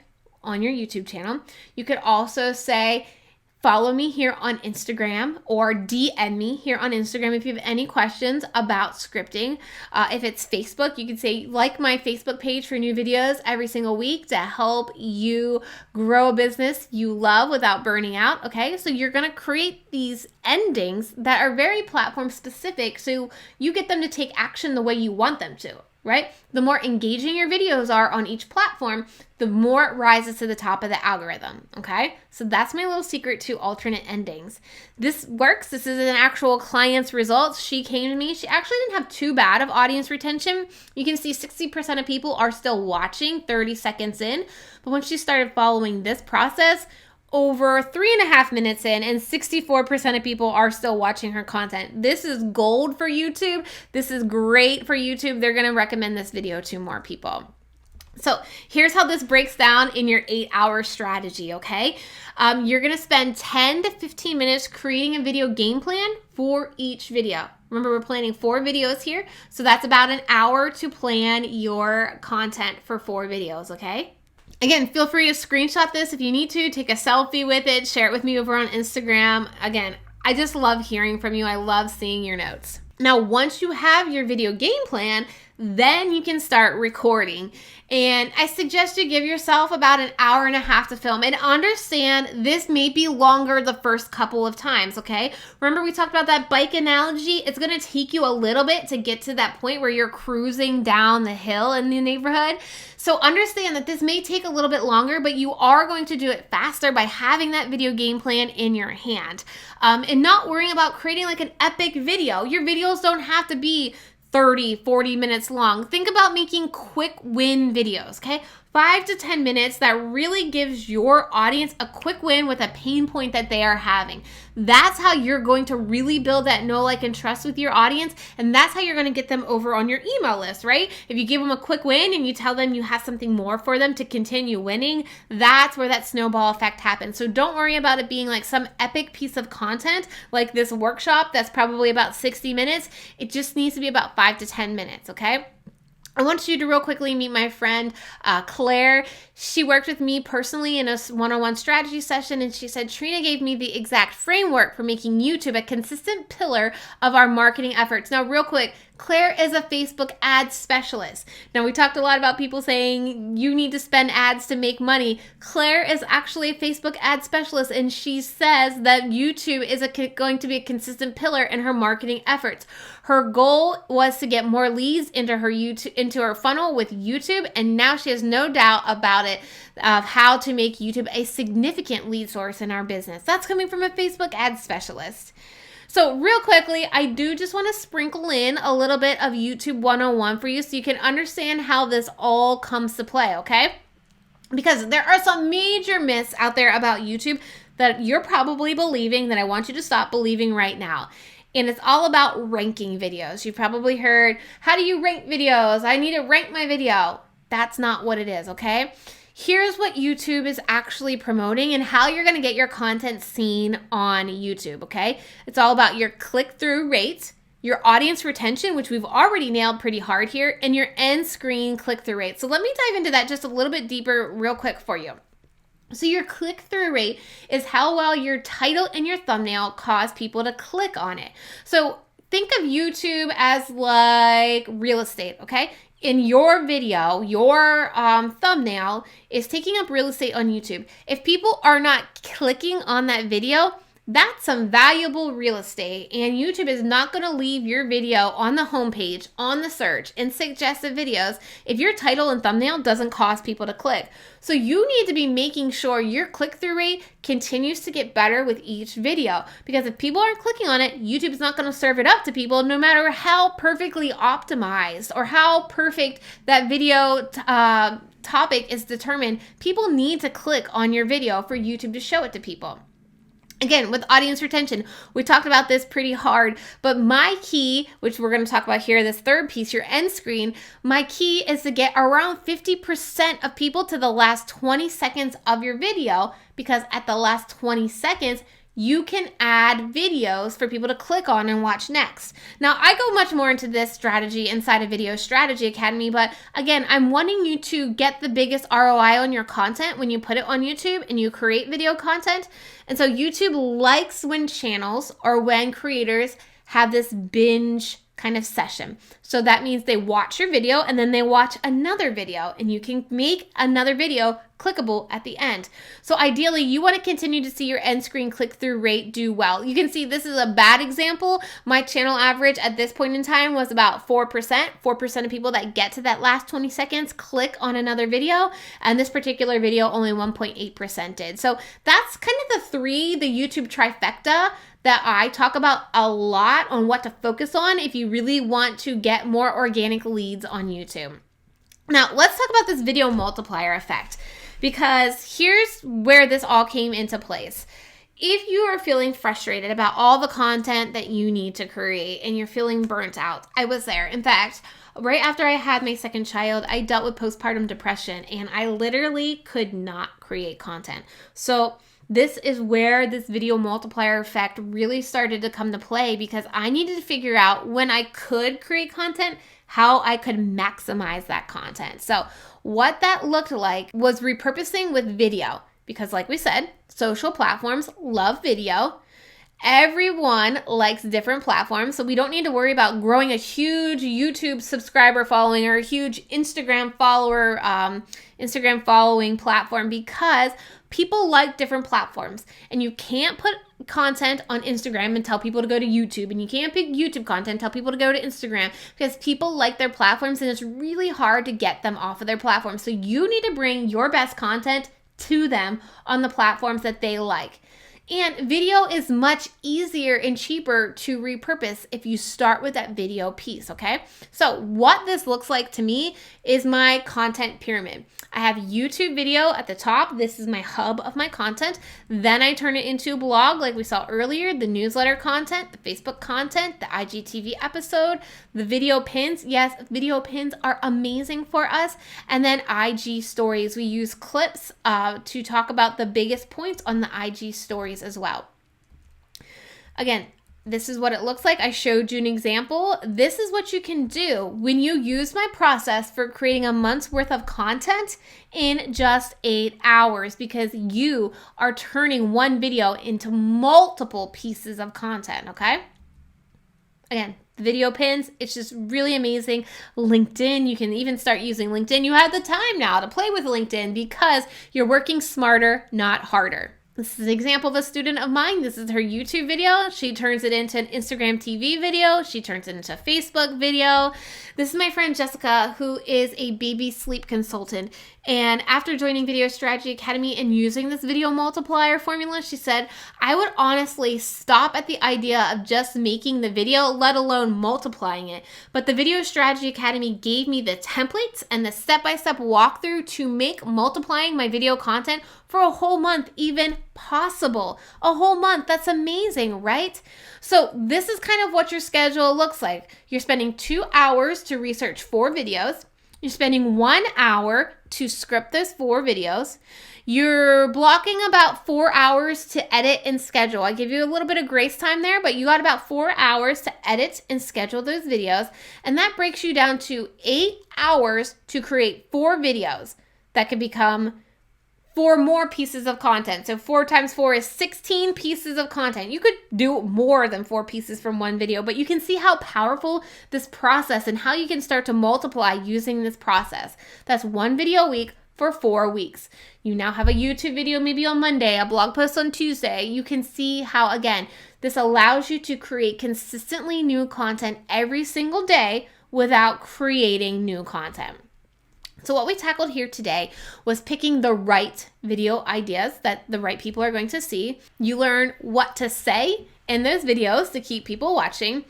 on your YouTube channel. You could also say, follow me here on Instagram or DM me here on Instagram if you have any questions about scripting. If it's Facebook, you can say, like my Facebook page for new videos every single week to help you grow a business you love without burning out. Okay, so you're going to create these endings that are very platform specific so you get them to take action the way you want them to. Right? The more engaging your videos are on each platform, the more it rises to the top of the algorithm. Okay? So that's my little secret to alternate endings. This works. This is an actual client's results. She came to me. She actually didn't have too bad of audience retention. You can see 60% of people are still watching 30 seconds in. But when she started following this process, over 3.5 minutes in, and 64% of people are still watching her content. This is gold for YouTube. This is great for YouTube. They're going to recommend this video to more people. So here's how this breaks down in your 8-hour strategy, okay? You're going to spend 10 to 15 minutes creating a video game plan for each video. Remember, we're planning 4 videos here, so that's about an hour to plan your content for 4 videos, okay? Again, feel free to screenshot this if you need to, take a selfie with it, share it with me over on Instagram. Again, I just love hearing from you. I love seeing your notes. Now, once you have your video game plan, then you can start recording. And I suggest you give yourself about an hour and a half to film. And understand this may be longer the first couple of times, okay? Remember we talked about that bike analogy? It's gonna take you a little bit to get to that point where you're cruising down the hill in the neighborhood. So understand that this may take a little bit longer, but you are going to do it faster by having that video game plan in your hand. And not worrying about creating like an epic video. Your videos don't have to be 30, 40 minutes long. Think about making quick win videos, okay? 5 to 10 minutes that really gives your audience a quick win with a pain point that they are having. That's how you're going to really build that know, like, and trust with your audience, and that's how you're going to get them over on your email list, right? If you give them a quick win and you tell them you have something more for them to continue winning, that's where that snowball effect happens. So don't worry about it being like some epic piece of content like this workshop that's probably about 60 minutes. It just needs to be about 5 to 10 minutes, okay? I want you to real quickly meet my friend, Claire. She worked with me personally in a one-on-one strategy session, and she said, Trina gave me the exact framework for making YouTube a consistent pillar of our marketing efforts. Now, real quick, Claire is a Facebook ad specialist. Now, we talked a lot about people saying you need to spend ads to make money. Claire is actually a Facebook ad specialist, and she says that YouTube is going to be a consistent pillar in her marketing efforts. Her goal was to get more leads into her funnel with YouTube, and now she has no doubt about it of how to make YouTube a significant lead source in our business. That's coming from a Facebook ad specialist. So real quickly, I do just want to sprinkle in a little bit of YouTube 101 for you so you can understand how this all comes to play, okay? Because there are some major myths out there about YouTube that you're probably believing that I want you to stop believing right now. And it's all about ranking videos. You've probably heard, how do you rank videos? I need to rank my video. That's not what it is, okay? Here's what YouTube is actually promoting and how you're going to get your content seen on YouTube, okay? It's all about your click-through rate, your audience retention, which we've already nailed pretty hard here, and your end screen click-through rate. So let me dive into that just a little bit deeper real quick for you. So your click-through rate is how well your title and your thumbnail cause people to click on it. So think of YouTube as like real estate, okay? In your video, your thumbnail is taking up real estate on YouTube. If people are not clicking on that video, that's some valuable real estate, and YouTube is not going to leave your video on the homepage, on the search, in suggested videos if your title and thumbnail doesn't cause people to click. So you need to be making sure your click-through rate continues to get better with each video, because if people aren't clicking on it, YouTube is not going to serve it up to people no matter how perfectly optimized or how perfect that video topic is determined. People need to click on your video for YouTube to show it to people. Again, with audience retention, we talked about this pretty hard, but my key, which we're going to talk about here, this third piece, your end screen, my key is to get around 50% of people to the last 20 seconds of your video, because at the last 20 seconds, you can add videos for people to click on and watch next. Now, I go much more into this strategy inside of Video Strategy Academy, but again, I'm wanting you to get the biggest ROI on your content when you put it on YouTube and you create video content. And so YouTube likes when channels or when creators have this binge kind of session. So that means they watch your video and then they watch another video, and you can make another video clickable at the end. So ideally, you want to continue to see your end screen click-through rate do well. You can see this is a bad example. My channel average at this point in time was about 4%. 4% of people that get to that last 20 seconds click on another video, and this particular video only 1.8% did. So that's kind of the YouTube trifecta that I talk about a lot on what to focus on if you really want to get more organic leads on YouTube. Now, let's talk about this video multiplier effect, because here's where this all came into place. If you are feeling frustrated about all the content that you need to create and you're feeling burnt out, I was there. In fact, right after I had my second child, I dealt with postpartum depression, and I literally could not create content. So this is where this video multiplier effect really started to come to play, because I needed to figure out when I could create content, how I could maximize that content. So what that looked like was repurposing with video, because like we said, social platforms love video. Everyone likes different platforms, so we don't need to worry about growing a huge YouTube subscriber following or a huge Instagram following platform, because people like different platforms, and you can't put content on Instagram and tell people to go to YouTube, and you can't pick YouTube content and tell people to go to Instagram, because people like their platforms and it's really hard to get them off of their platform. So you need to bring your best content to them on the platforms that they like. And video is much easier and cheaper to repurpose if you start with that video piece, okay? So what this looks like to me is my content pyramid. I have YouTube video at the top. This is my hub of my content. Then I turn it into a blog like we saw earlier, the newsletter content, the Facebook content, the IGTV episode, the video pins. Yes, video pins are amazing for us. And then IG stories. We use clips to talk about the biggest points on the IG stories as well. Again, This is what it looks like. I showed you an example. This is what you can do when you use my process for creating a month's worth of content in just 8 hours, because you are turning one video into multiple pieces of content, okay? Again, the video pins, it's just really amazing. LinkedIn, you can even start using LinkedIn. You have the time now to play with LinkedIn because you're working smarter, not harder. This is an example of a student of mine. This is her YouTube video. She turns it into an Instagram TV video. She turns it into a Facebook video. This is my friend Jessica, who is a baby sleep consultant. And after joining Video Strategy Academy and using this video multiplier formula, she said, I would honestly stop at the idea of just making the video, let alone multiplying it. But the Video Strategy Academy gave me the templates and the step-by-step walkthrough to make multiplying my video content for a whole month even possible. A whole month, that's amazing, right? So this is kind of what your schedule looks like. You're spending 2 hours to research 4 videos. You're spending 1 hour to script those 4 videos. You're blocking about 4 hours to edit and schedule. I give you a little bit of grace time there, but you got about 4 hours to edit and schedule those videos. And that breaks you down to 8 hours to create 4 videos that could become 4 more pieces of content. So 4 times 4 is 16 pieces of content. You could do more than 4 pieces from one video, but you can see how powerful this process and how you can start to multiply using this process. That's 1 video a week for 4 weeks. You now have a YouTube video maybe on Monday, a blog post on Tuesday. You can see how, again, this allows you to create consistently new content every single day without creating new content. So what we tackled here today was picking the right video ideas that the right people are going to see. You learn what to say in those videos to keep people watching.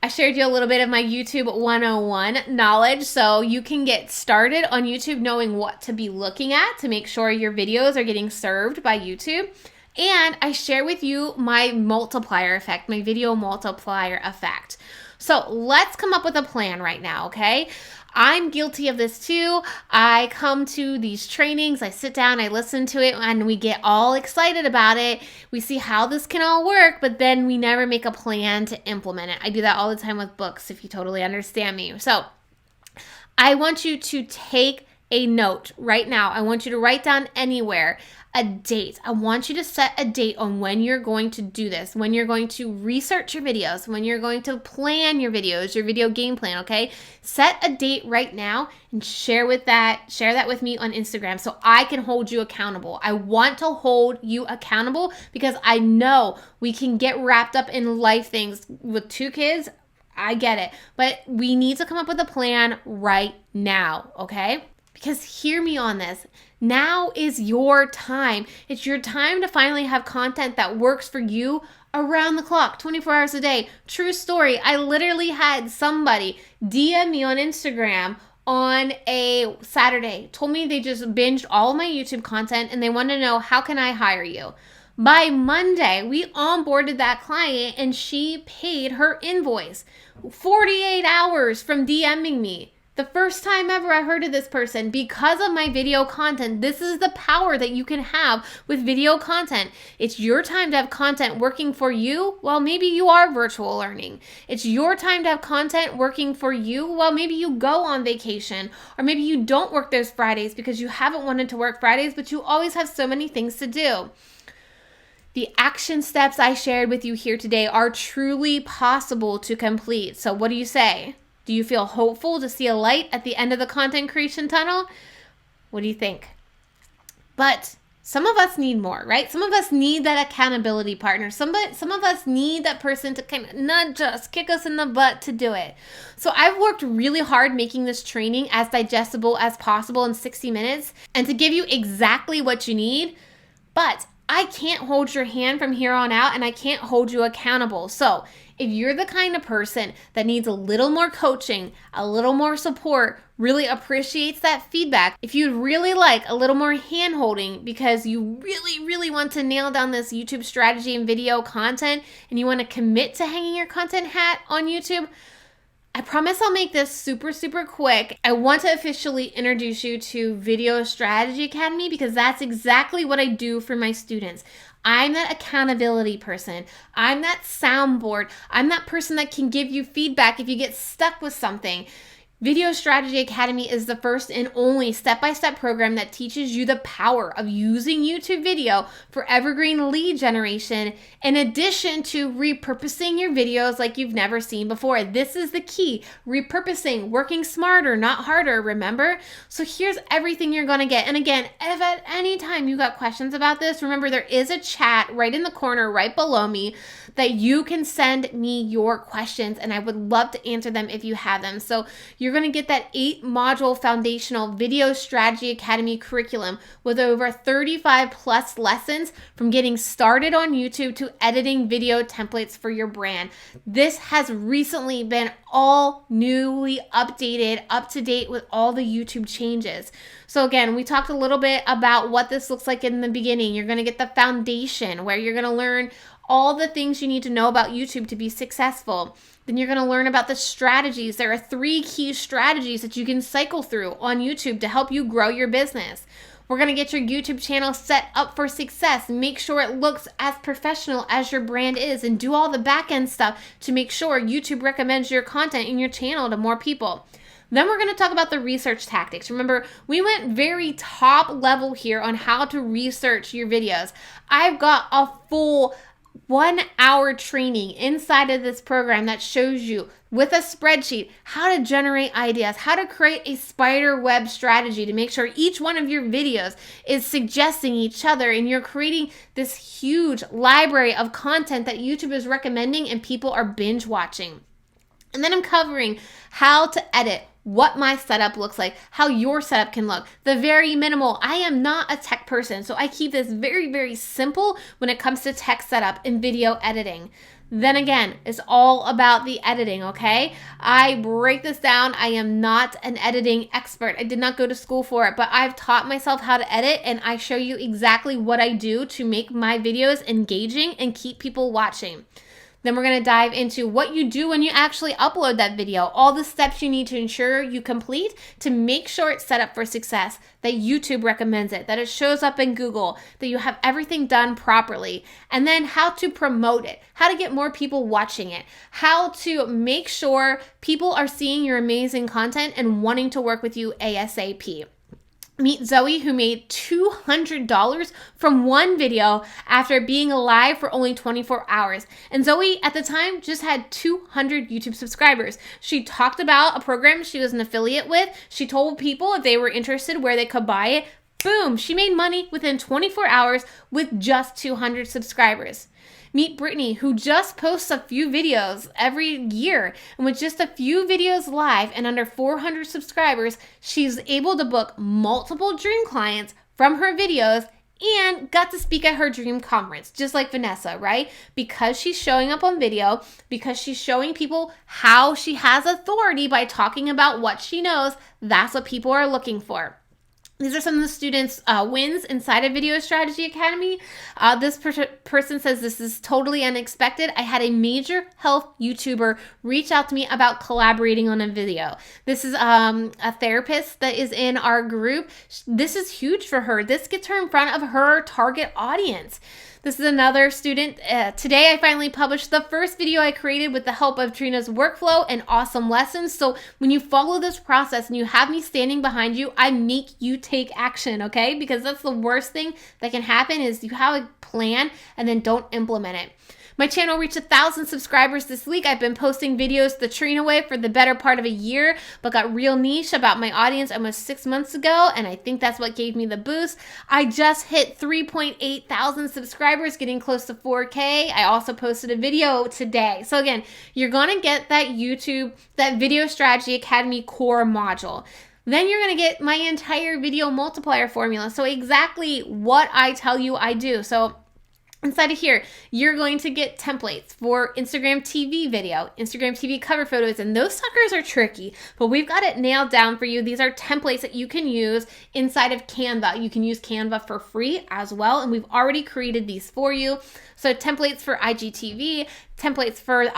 I shared you a little bit of my YouTube 101 knowledge, so you can get started on YouTube knowing what to be looking at to make sure your videos are getting served by YouTube. And I share with you my multiplier effect, my video multiplier effect. So let's come up with a plan right now, okay? I'm guilty of this too. I come to these trainings, I sit down, I listen to it, and we get all excited about it. We see how this can all work, but then we never make a plan to implement it. I do that all the time with books, if you totally understand me. So I want you to take a note right now. I want you to write down anywhere a date. I want you to set a date on when you're going to do this, when you're going to research your videos, when you're going to plan your videos, your video game plan, okay? Set a date right now and share that with me on Instagram so I can hold you accountable. I want to hold you accountable because I know we can get wrapped up in life things with 2 kids. I get it, but we need to come up with a plan right now, okay? Because hear me on this. Now is your time. It's your time to finally have content that works for you around the clock, 24 hours a day. True story. I literally had somebody DM me on Instagram on a Saturday, told me they just binged all of my YouTube content and they want to know, how can I hire you? By Monday, we onboarded that client and she paid her invoice. 48 hours from DMing me. The first time ever I heard of this person because of my video content. This is the power that you can have with video content. It's your time to have content working for you. Well, maybe you are virtual learning. It's your time to have content working for you. Well, maybe you go on vacation, or maybe you don't work those Fridays because you haven't wanted to work Fridays, but you always have so many things to do. The action steps I shared with you here today are truly possible to complete. So what do you say? Do you feel hopeful to see a light at the end of the content creation tunnel? What do you think? But some of us need more, right? Some of us need that accountability partner. Some of us need that person to kind of nudge us, kick us in the butt to do it. So I've worked really hard making this training as digestible as possible in 60 minutes and to give you exactly what you need. But I can't hold your hand from here on out and I can't hold you accountable. So if you're the kind of person that needs a little more coaching, a little more support, really appreciates that feedback, if you'd really like a little more hand-holding because you really, really want to nail down this YouTube strategy and video content and you want to commit to hanging your content hat on YouTube, I promise I'll make this super, super quick. I want to officially introduce you to Video Strategy Academy because that's exactly what I do for my students. I'm that accountability person. I'm that soundboard. I'm that person that can give you feedback if you get stuck with something. Video Strategy Academy is the first and only step-by-step program that teaches you the power of using YouTube video for evergreen lead generation, in addition to repurposing your videos like you've never seen before. This is the key. Repurposing, working smarter, not harder, remember? So here's everything you're going to get. And again, if at any time you got questions about this, remember there is a chat right in the corner, right below me, that you can send me your questions, and I would love to answer them if you have them. So you're going to get that 8-module foundational Video Strategy Academy curriculum with over 35 plus lessons from getting started on YouTube to editing video templates for your brand. This has recently been all newly updated, up to date with all the YouTube changes. So again, we talked a little bit about what this looks like in the beginning. You're going to get the foundation where you're going to learn all the things you need to know about YouTube to be successful. Then you're going to learn about the strategies. There are 3 key strategies that you can cycle through on YouTube to help you grow your business. We're going to get your YouTube channel set up for success. Make sure it looks as professional as your brand is, and do all the back end stuff to make sure YouTube recommends your content in your channel to more people. Then we're going to talk about the research tactics. Remember, we went very top level here on how to research your videos. I've got a full 1-hour training inside of this program that shows you with a spreadsheet how to generate ideas, how to create a spider web strategy to make sure each one of your videos is suggesting each other, and you're creating this huge library of content that YouTube is recommending and people are binge watching. And then I'm covering how to edit, what my setup looks like, how your setup can look, the very minimal. I am not a tech person, so I keep this very, very simple when it comes to tech setup and video editing. Then again, it's all about the editing, okay? I break this down. I am not an editing expert. I did not go to school for it, but I've taught myself how to edit, and I show you exactly what I do to make my videos engaging and keep people watching. Then we're going to dive into what you do when you actually upload that video, all the steps you need to ensure you complete to make sure it's set up for success, that YouTube recommends it, that it shows up in Google, that you have everything done properly, and then how to promote it, how to get more people watching it, how to make sure people are seeing your amazing content and wanting to work with you ASAP. Meet Zoe, who made $200 from one video after being live for only 24 hours. And Zoe, at the time, just had 200 YouTube subscribers. She talked about a program she was an affiliate with. She told people if they were interested where they could buy it. Boom, she made money within 24 hours with just 200 subscribers. Meet Brittany, who just posts a few videos every year, and with just a few videos live and under 400 subscribers, she's able to book multiple dream clients from her videos and got to speak at her dream conference, just like Vanessa, right? Because she's showing up on video, because she's showing people how she has authority by talking about what she knows, that's what people are looking for. These are some of the students' wins inside of Video Strategy Academy. This person says, this is totally unexpected. I had a major health YouTuber reach out to me about collaborating on a video. This is a therapist that is in our group. This is huge for her. This gets her in front of her target audience. This is another student. Today, I finally published the first video I created with the help of Trena's workflow and awesome lessons. So when you follow this process and you have me standing behind you, I make you take action, okay? Because that's the worst thing that can happen is you have a plan and then don't implement it. My channel reached 1,000 subscribers this week. I've been posting videos the Trena way for the better part of a year, but got real niche about my audience almost 6 months ago, and I think that's what gave me the boost. I just hit 3.8 thousand subscribers, getting close to 4K. I also posted a video today. So again, you're gonna get that that Video Strategy Academy core module. Then you're going to get my entire video multiplier formula. So exactly what I tell you I do. So inside of here, you're going to get templates for Instagram TV video, Instagram TV cover photos, and those suckers are tricky, but we've got it nailed down for you. These are templates that you can use inside of Canva. You can use Canva for free as well, and we've already created these for you. So templates for IGTV, templates for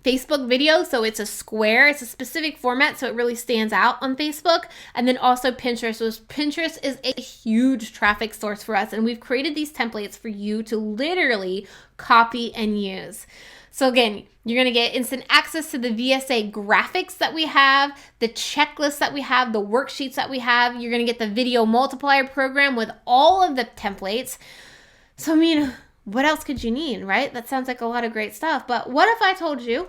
Facebook video, so it's a square. It's a specific format, so it really stands out on Facebook. And then also Pinterest. So Pinterest is a huge traffic source for us, and we've created these templates for you to literally copy and use. So again, you're going to get instant access to the VSA graphics that we have, the checklists that we have, the worksheets that we have. You're going to get the video multiplier program with all of the templates. So I mean, what else could you need, right? That sounds like a lot of great stuff. But what if I told you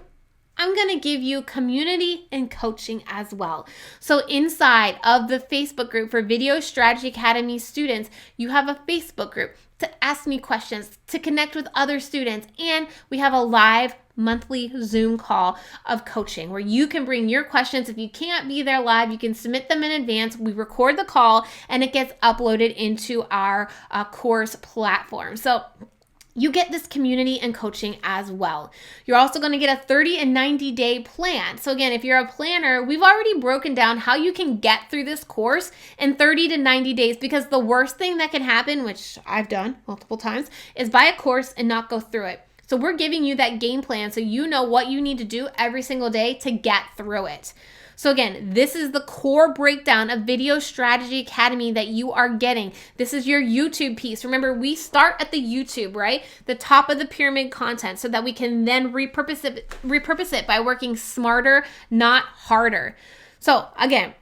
I'm going to give you community and coaching as well? So inside of the Facebook group for Video Strategy Academy students, you have a Facebook group to ask me questions, to connect with other students, and we have a live monthly Zoom call of coaching where you can bring your questions. If you can't be there live, you can submit them in advance. We record the call and it gets uploaded into our course platform. So you get this community and coaching as well. You're also going to get a 30 and 90 day plan. So again, if you're a planner, we've already broken down how you can get through this course in 30 to 90 days, because the worst thing that can happen, which I've done multiple times, is buy a course and not go through it. So we're giving you that game plan so you know what you need to do every single day to get through it. So again, this is the core breakdown of Video Strategy Academy that you are getting. This is your YouTube piece. Remember, we start at the YouTube, right? The top of the pyramid content, so that we can then repurpose it by working smarter, not harder. So again,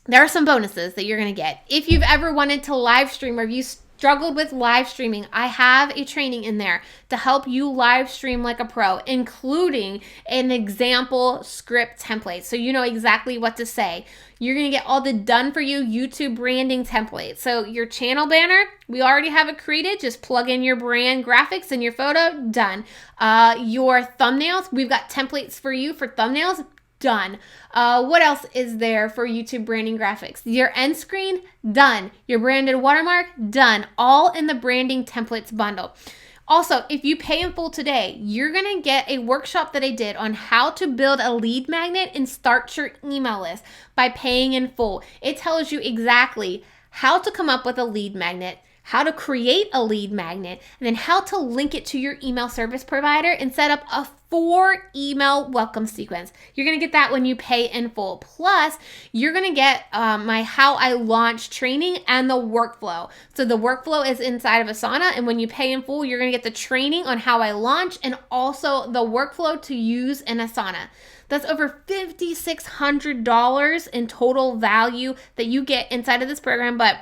there are some bonuses that you're going to get. If you've ever wanted to live stream, or if you struggled with live streaming, I have a training in there to help you live stream like a pro, including an example script template, so you know exactly what to say. You're going to get all the done for you YouTube branding templates. So your channel banner, we already have it created. Just plug in your brand graphics and your photo, done. Your thumbnails, we've got templates for you for thumbnails, done. What else is there for YouTube branding graphics? Your end screen, done. Your branded watermark, done. All in the branding templates bundle. Also, if you pay in full today, you're going to get a workshop that I did on how to build a lead magnet and start your email list by paying in full. It tells you exactly how to come up with a lead magnet, how to create a lead magnet, and then how to link it to your email service provider and set up a 4 email welcome sequence. You're going to get that when you pay in full. Plus, you're going to get my How I Launch training and the workflow. So the workflow is inside of Asana, and when you pay in full, you're going to get the training on how I launch and also the workflow to use in Asana. That's over $5,600 in total value that you get inside of this program, but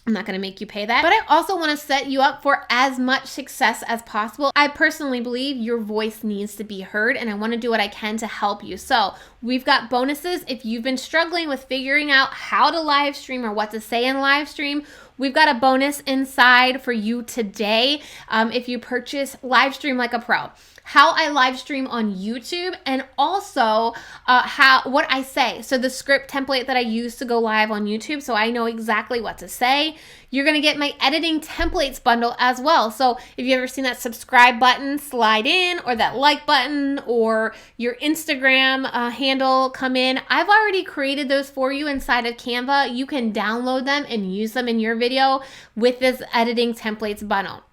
I'm not going to make you pay that. But I also want to set you up for as much success as possible. I personally believe your voice needs to be heard, and I want to do what I can to help you. So we've got bonuses. If you've been struggling with figuring out how to live stream or what to say in live stream, we've got a bonus inside for you today if you purchase Live Stream Like a Pro. How I live stream on YouTube, and also what I say. So the script template that I use to go live on YouTube, so I know exactly what to say. You're going to get my editing templates bundle as well. So if you've ever seen that subscribe button slide in, or that like button, or your Instagram handle come in, I've already created those for you inside of Canva. You can download them and use them in your video with this editing templates bundle.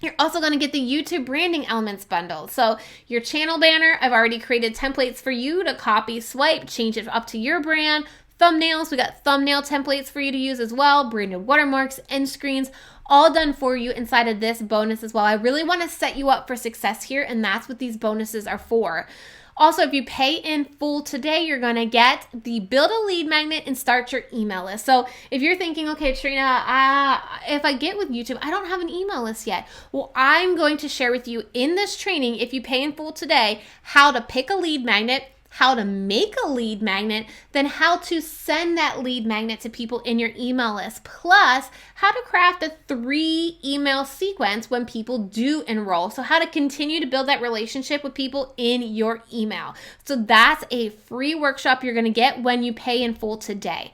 You're also going to get the YouTube branding elements bundle. So your channel banner, I've already created templates for you to copy, swipe, change it up to your brand. Thumbnails, we got thumbnail templates for you to use as well. Branded watermarks, end screens, all done for you inside of this bonus as well. I really want to set you up for success here, and that's what these bonuses are for. Also, if you pay in full today, you're going to get the Build a Lead Magnet and Start Your Email List. So if you're thinking, okay, Trena, if I get with YouTube, I don't have an email list yet. Well, I'm going to share with you in this training, if you pay in full today, how to pick a lead magnet, how to make a lead magnet, then how to send that lead magnet to people in your email list, plus how to craft a 3 email sequence when people do enroll. So how to continue to build that relationship with people in your email. So that's a free workshop you're going to get when you pay in full today.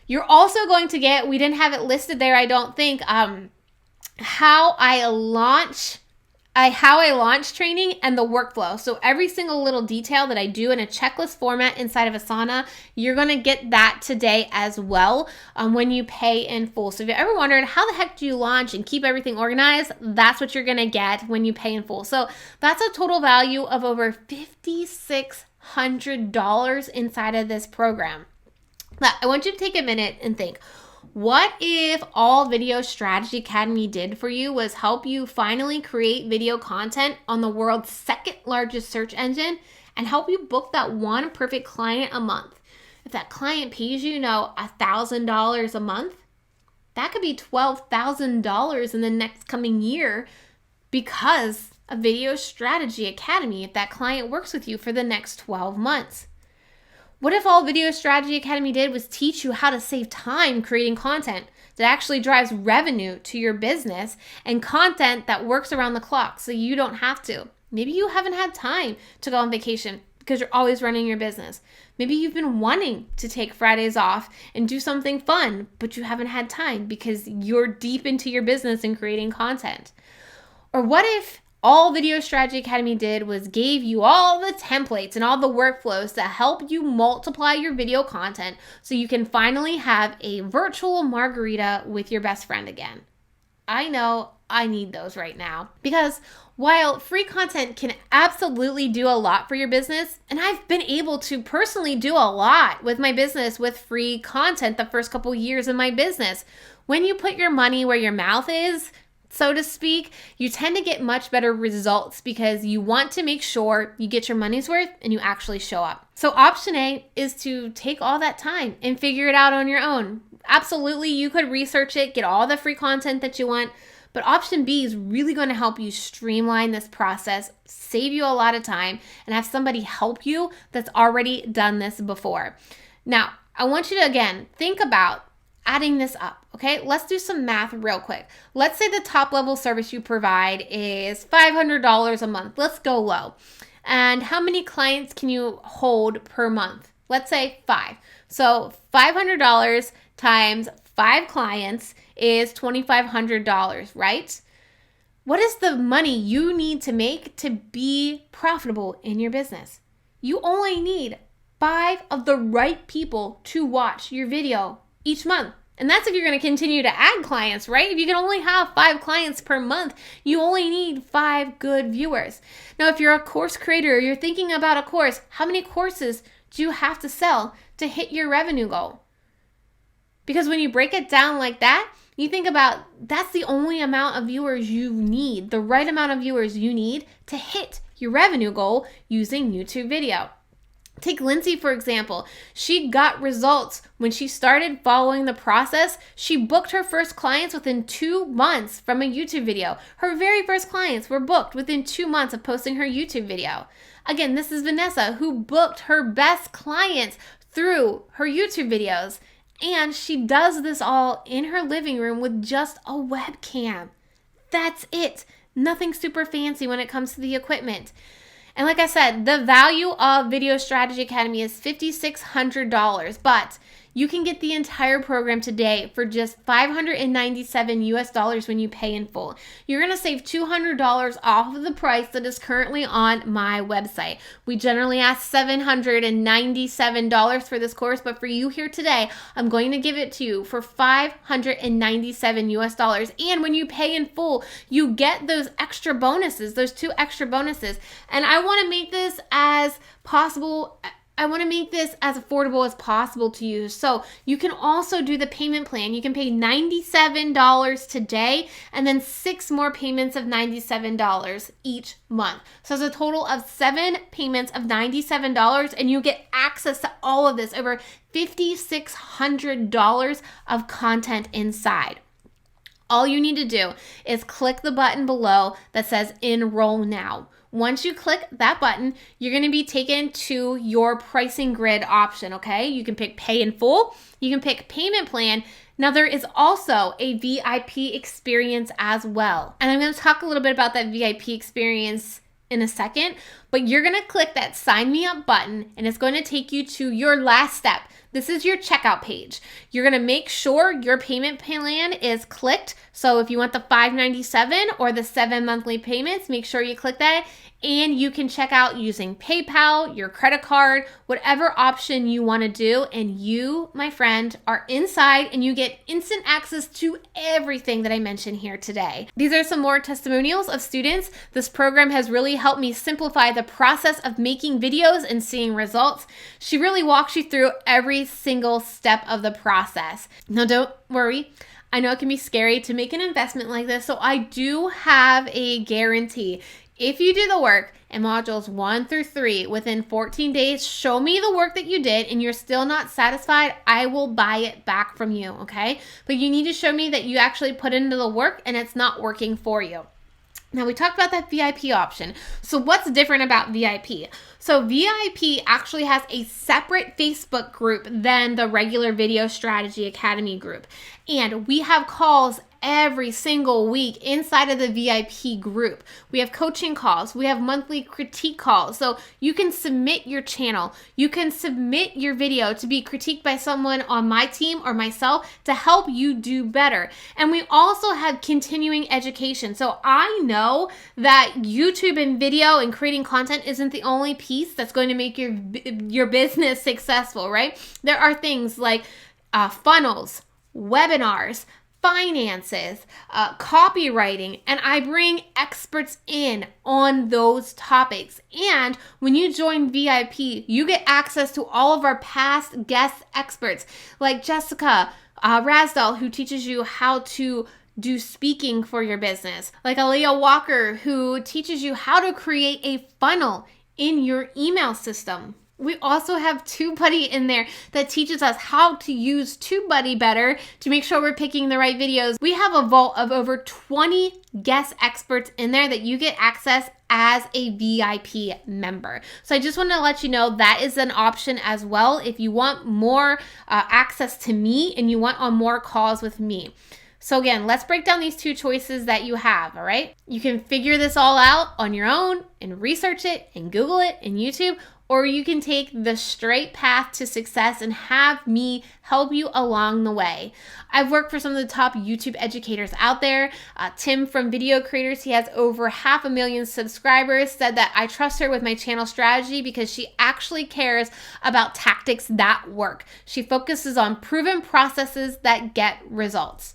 You're also going to get, we didn't have it listed there, I don't think, how I launch how I launch training and the workflow. So every single little detail that I do in a checklist format inside of Asana, you're going to get that today as well when you pay in full. So if you ever wondered how the heck do you launch and keep everything organized, that's what you're going to get when you pay in full. So that's a total value of over $5,600 inside of this program. Now, I want you to take a minute and think, what if all Video Strategy Academy did for you was help you finally create video content on the world's second largest search engine and help you book that one perfect client a month? If that client pays you, $1,000 a month, that could be $12,000 in the next coming year because of Video Strategy Academy if that client works with you for the next 12 months. What if all Video Strategy Academy did was teach you how to save time creating content that actually drives revenue to your business and content that works around the clock so you don't have to? Maybe you haven't had time to go on vacation because you're always running your business. Maybe you've been wanting to take Fridays off and do something fun, but you haven't had time because you're deep into your business and creating content. Or what if all Video Strategy Academy did was gave you all the templates and all the workflows to help you multiply your video content so you can finally have a virtual margarita with your best friend again? I know I need those right now because while free content can absolutely do a lot for your business, and I've been able to personally do a lot with my business with free content the first couple years in my business, when you put your money where your mouth is, so to speak, you tend to get much better results because you want to make sure you get your money's worth and you actually show up. So option A is to take all that time and figure it out on your own. Absolutely, you could research it, get all the free content that you want, but option B is really going to help you streamline this process, save you a lot of time, and have somebody help you that's already done this before. Now, I want you to, again, think about adding this up, okay? Let's do some math real quick. Let's say the top level service you provide is $500 a month. Let's go low. And how many clients can you hold per month? Let's say 5. So $500 times 5 clients is $2,500, right? What is the money you need to make to be profitable in your business? You only need 5 of the right people to watch your video each month. And that's if you're going to continue to add clients, right? If you can only have 5 clients per month, you only need 5 good viewers. Now, if you're a course creator, or you're thinking about a course, how many courses do you have to sell to hit your revenue goal? Because when you break it down like that, you think about that's the only amount of viewers you need, the right amount of viewers you need to hit your revenue goal using YouTube video. Take Lindsay, for example. She got results when she started following the process. She booked her first clients within 2 months from a YouTube video. Her very first clients were booked within 2 months of posting her YouTube video. Again, this is Vanessa, who booked her best clients through her YouTube videos. And she does this all in her living room with just a webcam. That's it. Nothing super fancy when it comes to the equipment. And like I said, the value of Video Strategy Academy is $5,600, but you can get the entire program today for just $597 when you pay in full. You're going to save $200 off of the price that is currently on my website. We generally ask $797 for this course, but for you here today, I'm going to give it to you for $597. And when you pay in full, you get those extra bonuses, those 2 extra bonuses. And I want to make this as possible. I want to make this as affordable as possible to you. So you can also do the payment plan. You can pay $97 today and then 6 more payments of $97 each month. So it's a total of 7 payments of $97 and you get access to all of this, over $5,600 of content inside. All you need to do is click the button below that says Enroll Now. Once you click that button, you're going to be taken to your pricing grid option, okay? You can pick pay in full. You can pick payment plan. Now, there is also a VIP experience as well. And I'm going to talk a little bit about that VIP experience in a second. But you're going to click that sign me up button, and it's going to take you to your last step. This is your checkout page. You're going to make sure your payment plan is clicked. So if you want the $597 or the 7 monthly payments, make sure you click that. And you can check out using PayPal, your credit card, whatever option you want to do. And you, my friend, are inside and you get instant access to everything that I mentioned here today. These are some more testimonials of students. This program has really helped me simplify the process of making videos and seeing results. She really walks you through every single step of the process. Now, don't worry. I know it can be scary to make an investment like this, so I do have a guarantee. If you do the work in modules 1 through 3 within 14 days, show me the work that you did and you're still not satisfied, I will buy it back from you, okay? But you need to show me that you actually put into the work and it's not working for you. Now, we talked about that VIP option. So what's different about VIP? So VIP actually has a separate Facebook group than the regular Video Strategy Academy group. And we have calls every single week inside of the VIP group. We have coaching calls. We have monthly critique calls. So you can submit your channel. You can submit your video to be critiqued by someone on my team or myself to help you do better. And we also have continuing education. So I know that YouTube and video and creating content isn't the only piece that's going to make your business successful, right? There are things like funnels, webinars, finances, copywriting, and I bring experts in on those topics. And when you join VIP, you get access to all of our past guest experts like Jessica Rasdal, who teaches you how to do speaking for your business, like Aaliyah Walker, who teaches you how to create a funnel in your email system. We also have TubeBuddy in there that teaches us how to use TubeBuddy better to make sure we're picking the right videos. We have a vault of over 20 guest experts in there that you get access as a VIP member. So I just want to let you know that is an option as well if you want more access to me and you want on more calls with me. So again, let's break down these two choices that you have, all right? You can figure this all out on your own and research it and Google it and YouTube, or you can take the straight path to success and have me help you along the way. I've worked for some of the top YouTube educators out there. Tim from Video Creators, he has over 500,000 subscribers, said that I trust her with my channel strategy because she actually cares about tactics that work. She focuses on proven processes that get results.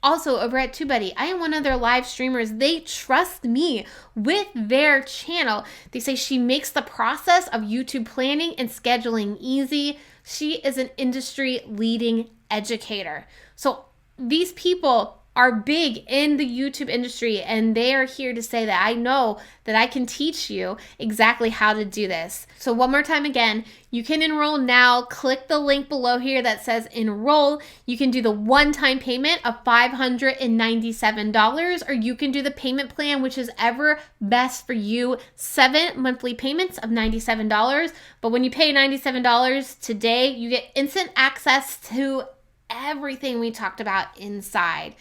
Also, over at TubeBuddy, I am one of their live streamers. They trust me with their channel. They say she makes the process of YouTube planning and scheduling easy. She is an industry-leading educator. So these people are big in the YouTube industry, and they are here to say that I know that I can teach you exactly how to do this. So one more time again, you can enroll now. Click the link below here that says enroll. You can do the one-time payment of $597, or you can do the payment plan, which is ever best for you, 7 monthly payments of $97. But when you pay $97 today, you get instant access to everything we talked about inside.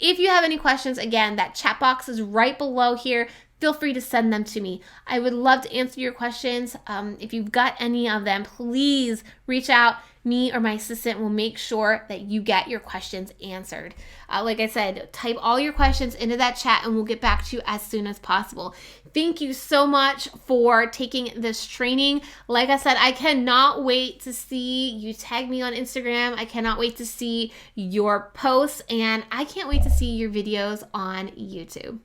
If you have any questions, again, that chat box is right below here. Feel free to send them to me. I would love to answer your questions. If you've got any of them, please reach out. Me or my assistant will make sure that you get your questions answered. Like I said, type all your questions into that chat and we'll get back to you as soon as possible. Thank you so much for taking this training. Like I said, I cannot wait to see you tag me on Instagram. I cannot wait to see your posts, and I can't wait to see your videos on YouTube.